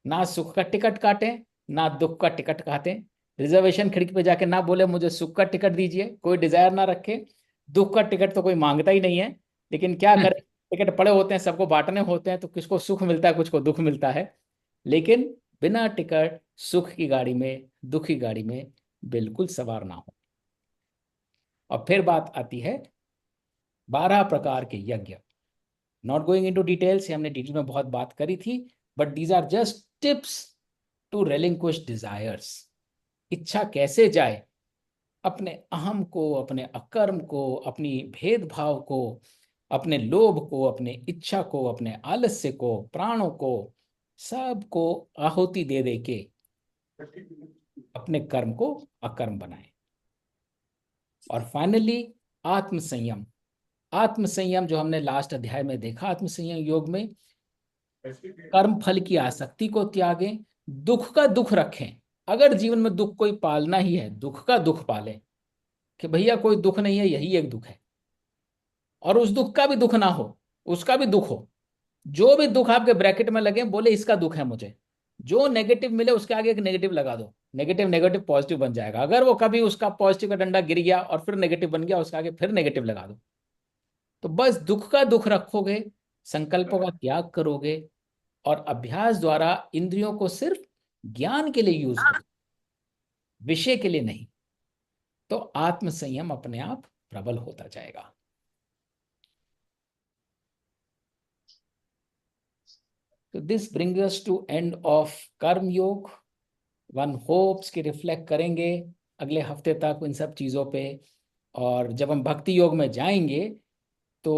ना सुख का टिकट काटें, ना दुख का टिकट काटें। रिजर्वेशन खिड़की पे जाके ना बोले मुझे सुख का टिकट दीजिए, कोई डिजायर ना रखे। दुख का टिकट तो कोई मांगता ही नहीं है, लेकिन क्या करें, टिकट पड़े होते हैं, सबको बांटने होते हैं, तो किसको सुख मिलता है, कुछ को दुख मिलता है। लेकिन बिना टिकट सुख की गाड़ी में, दुख की गाड़ी में बिल्कुल सवार ना हो। और फिर बात आती है 12 प्रकार के यज्ञ। नॉट गोइंग इनटू डिटेल्स, हमने डिटेल में बहुत बात करी थी, but these are just tips to relinquish desires. इच्छा कैसे जाए, अपने अहम को, अपने अकर्म को, अपनी भेदभाव को, अपने लोभ को, अपने इच्छा को, अपने आलस्य को, प्राणों को, सबको आहुति दे दे के अपने कर्म को अकर्म बनाए। और फाइनली आत्मसंयम। आत्मसंयम जो हमने लास्ट अध्याय में देखा, आत्मसंयम योग में कर्म फल की आसक्ति को त्यागें, दुख का दुख रखें। अगर जीवन में दुख कोई पालना ही है, दुख का दुख पालें, कि भैया कोई दुख नहीं है, यही एक दुख है। और उस दुख का भी दुख ना हो, उसका भी दुख हो। जो भी दुख आपके ब्रैकेट में लगे, बोले इसका दुख है मुझे। जो नेगेटिव मिले उसके आगे एक नेगेटिव लगा दो, नेगेटिव नेगेटिव पॉजिटिव बन जाएगा। अगर वो कभी उसका पॉजिटिव का डंडा गिर गया और फिर नेगेटिव बन गया, उसके आगे फिर नेगेटिव लगा दो। तो बस दुख का दुख रखोगे, संकल्पों का त्याग करोगे, और अभ्यास द्वारा इंद्रियों को सिर्फ ज्ञान के लिए यूज करो, विषय के लिए नहीं, तो आत्मसंयम अपने आप प्रबल होता जाएगा। तो this brings us to end of karma yoga. One hopes कि रिफ्लेक्ट करेंगे अगले हफ्ते तक इन सब चीज़ों पे। और जब हम भक्ति योग में जाएंगे तो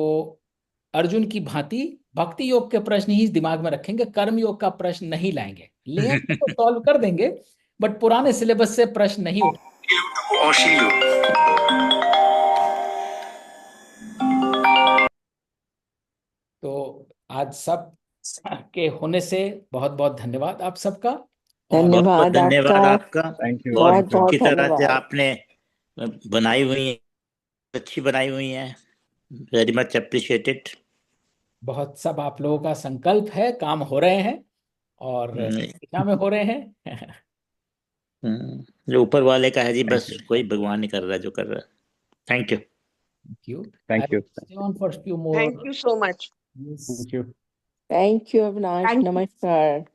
अर्जुन की भांति भक्ति योग के प्रश्न ही दिमाग में रखेंगे, कर्म योग का प्रश्न नहीं लाएंगे। लेंगे तो सॉल्व कर देंगे, बट पुराने सिलेबस से प्रश्न नहीं उठेंगे। तो आज सब के होने से बहुत बहुत धन्यवाद आप सबका। बहुत बहुत धन्यवाद धन्यवाद आपका, आपका। Thank you. और बहुत बहुत अच्छी तरह से धन्यवाद। आपने बनाई हुई है, अच्छी बनाई हुई है, वेरी मच अप्रिशिएटेड। बहुत सब आप लोगों का संकल्प है, काम हो रहे हैं और दिशा में हो रहे हैं। जो ऊपर वाले का है जी, Thank बस you. कोई भगवान ही कर रहा है जो कर रहा है। Thank you. Thank you. Thank you. Stay on for a few more. Thank you so much. Yes. Thank you. Thank you, Avinash. Thank you. Namaskar.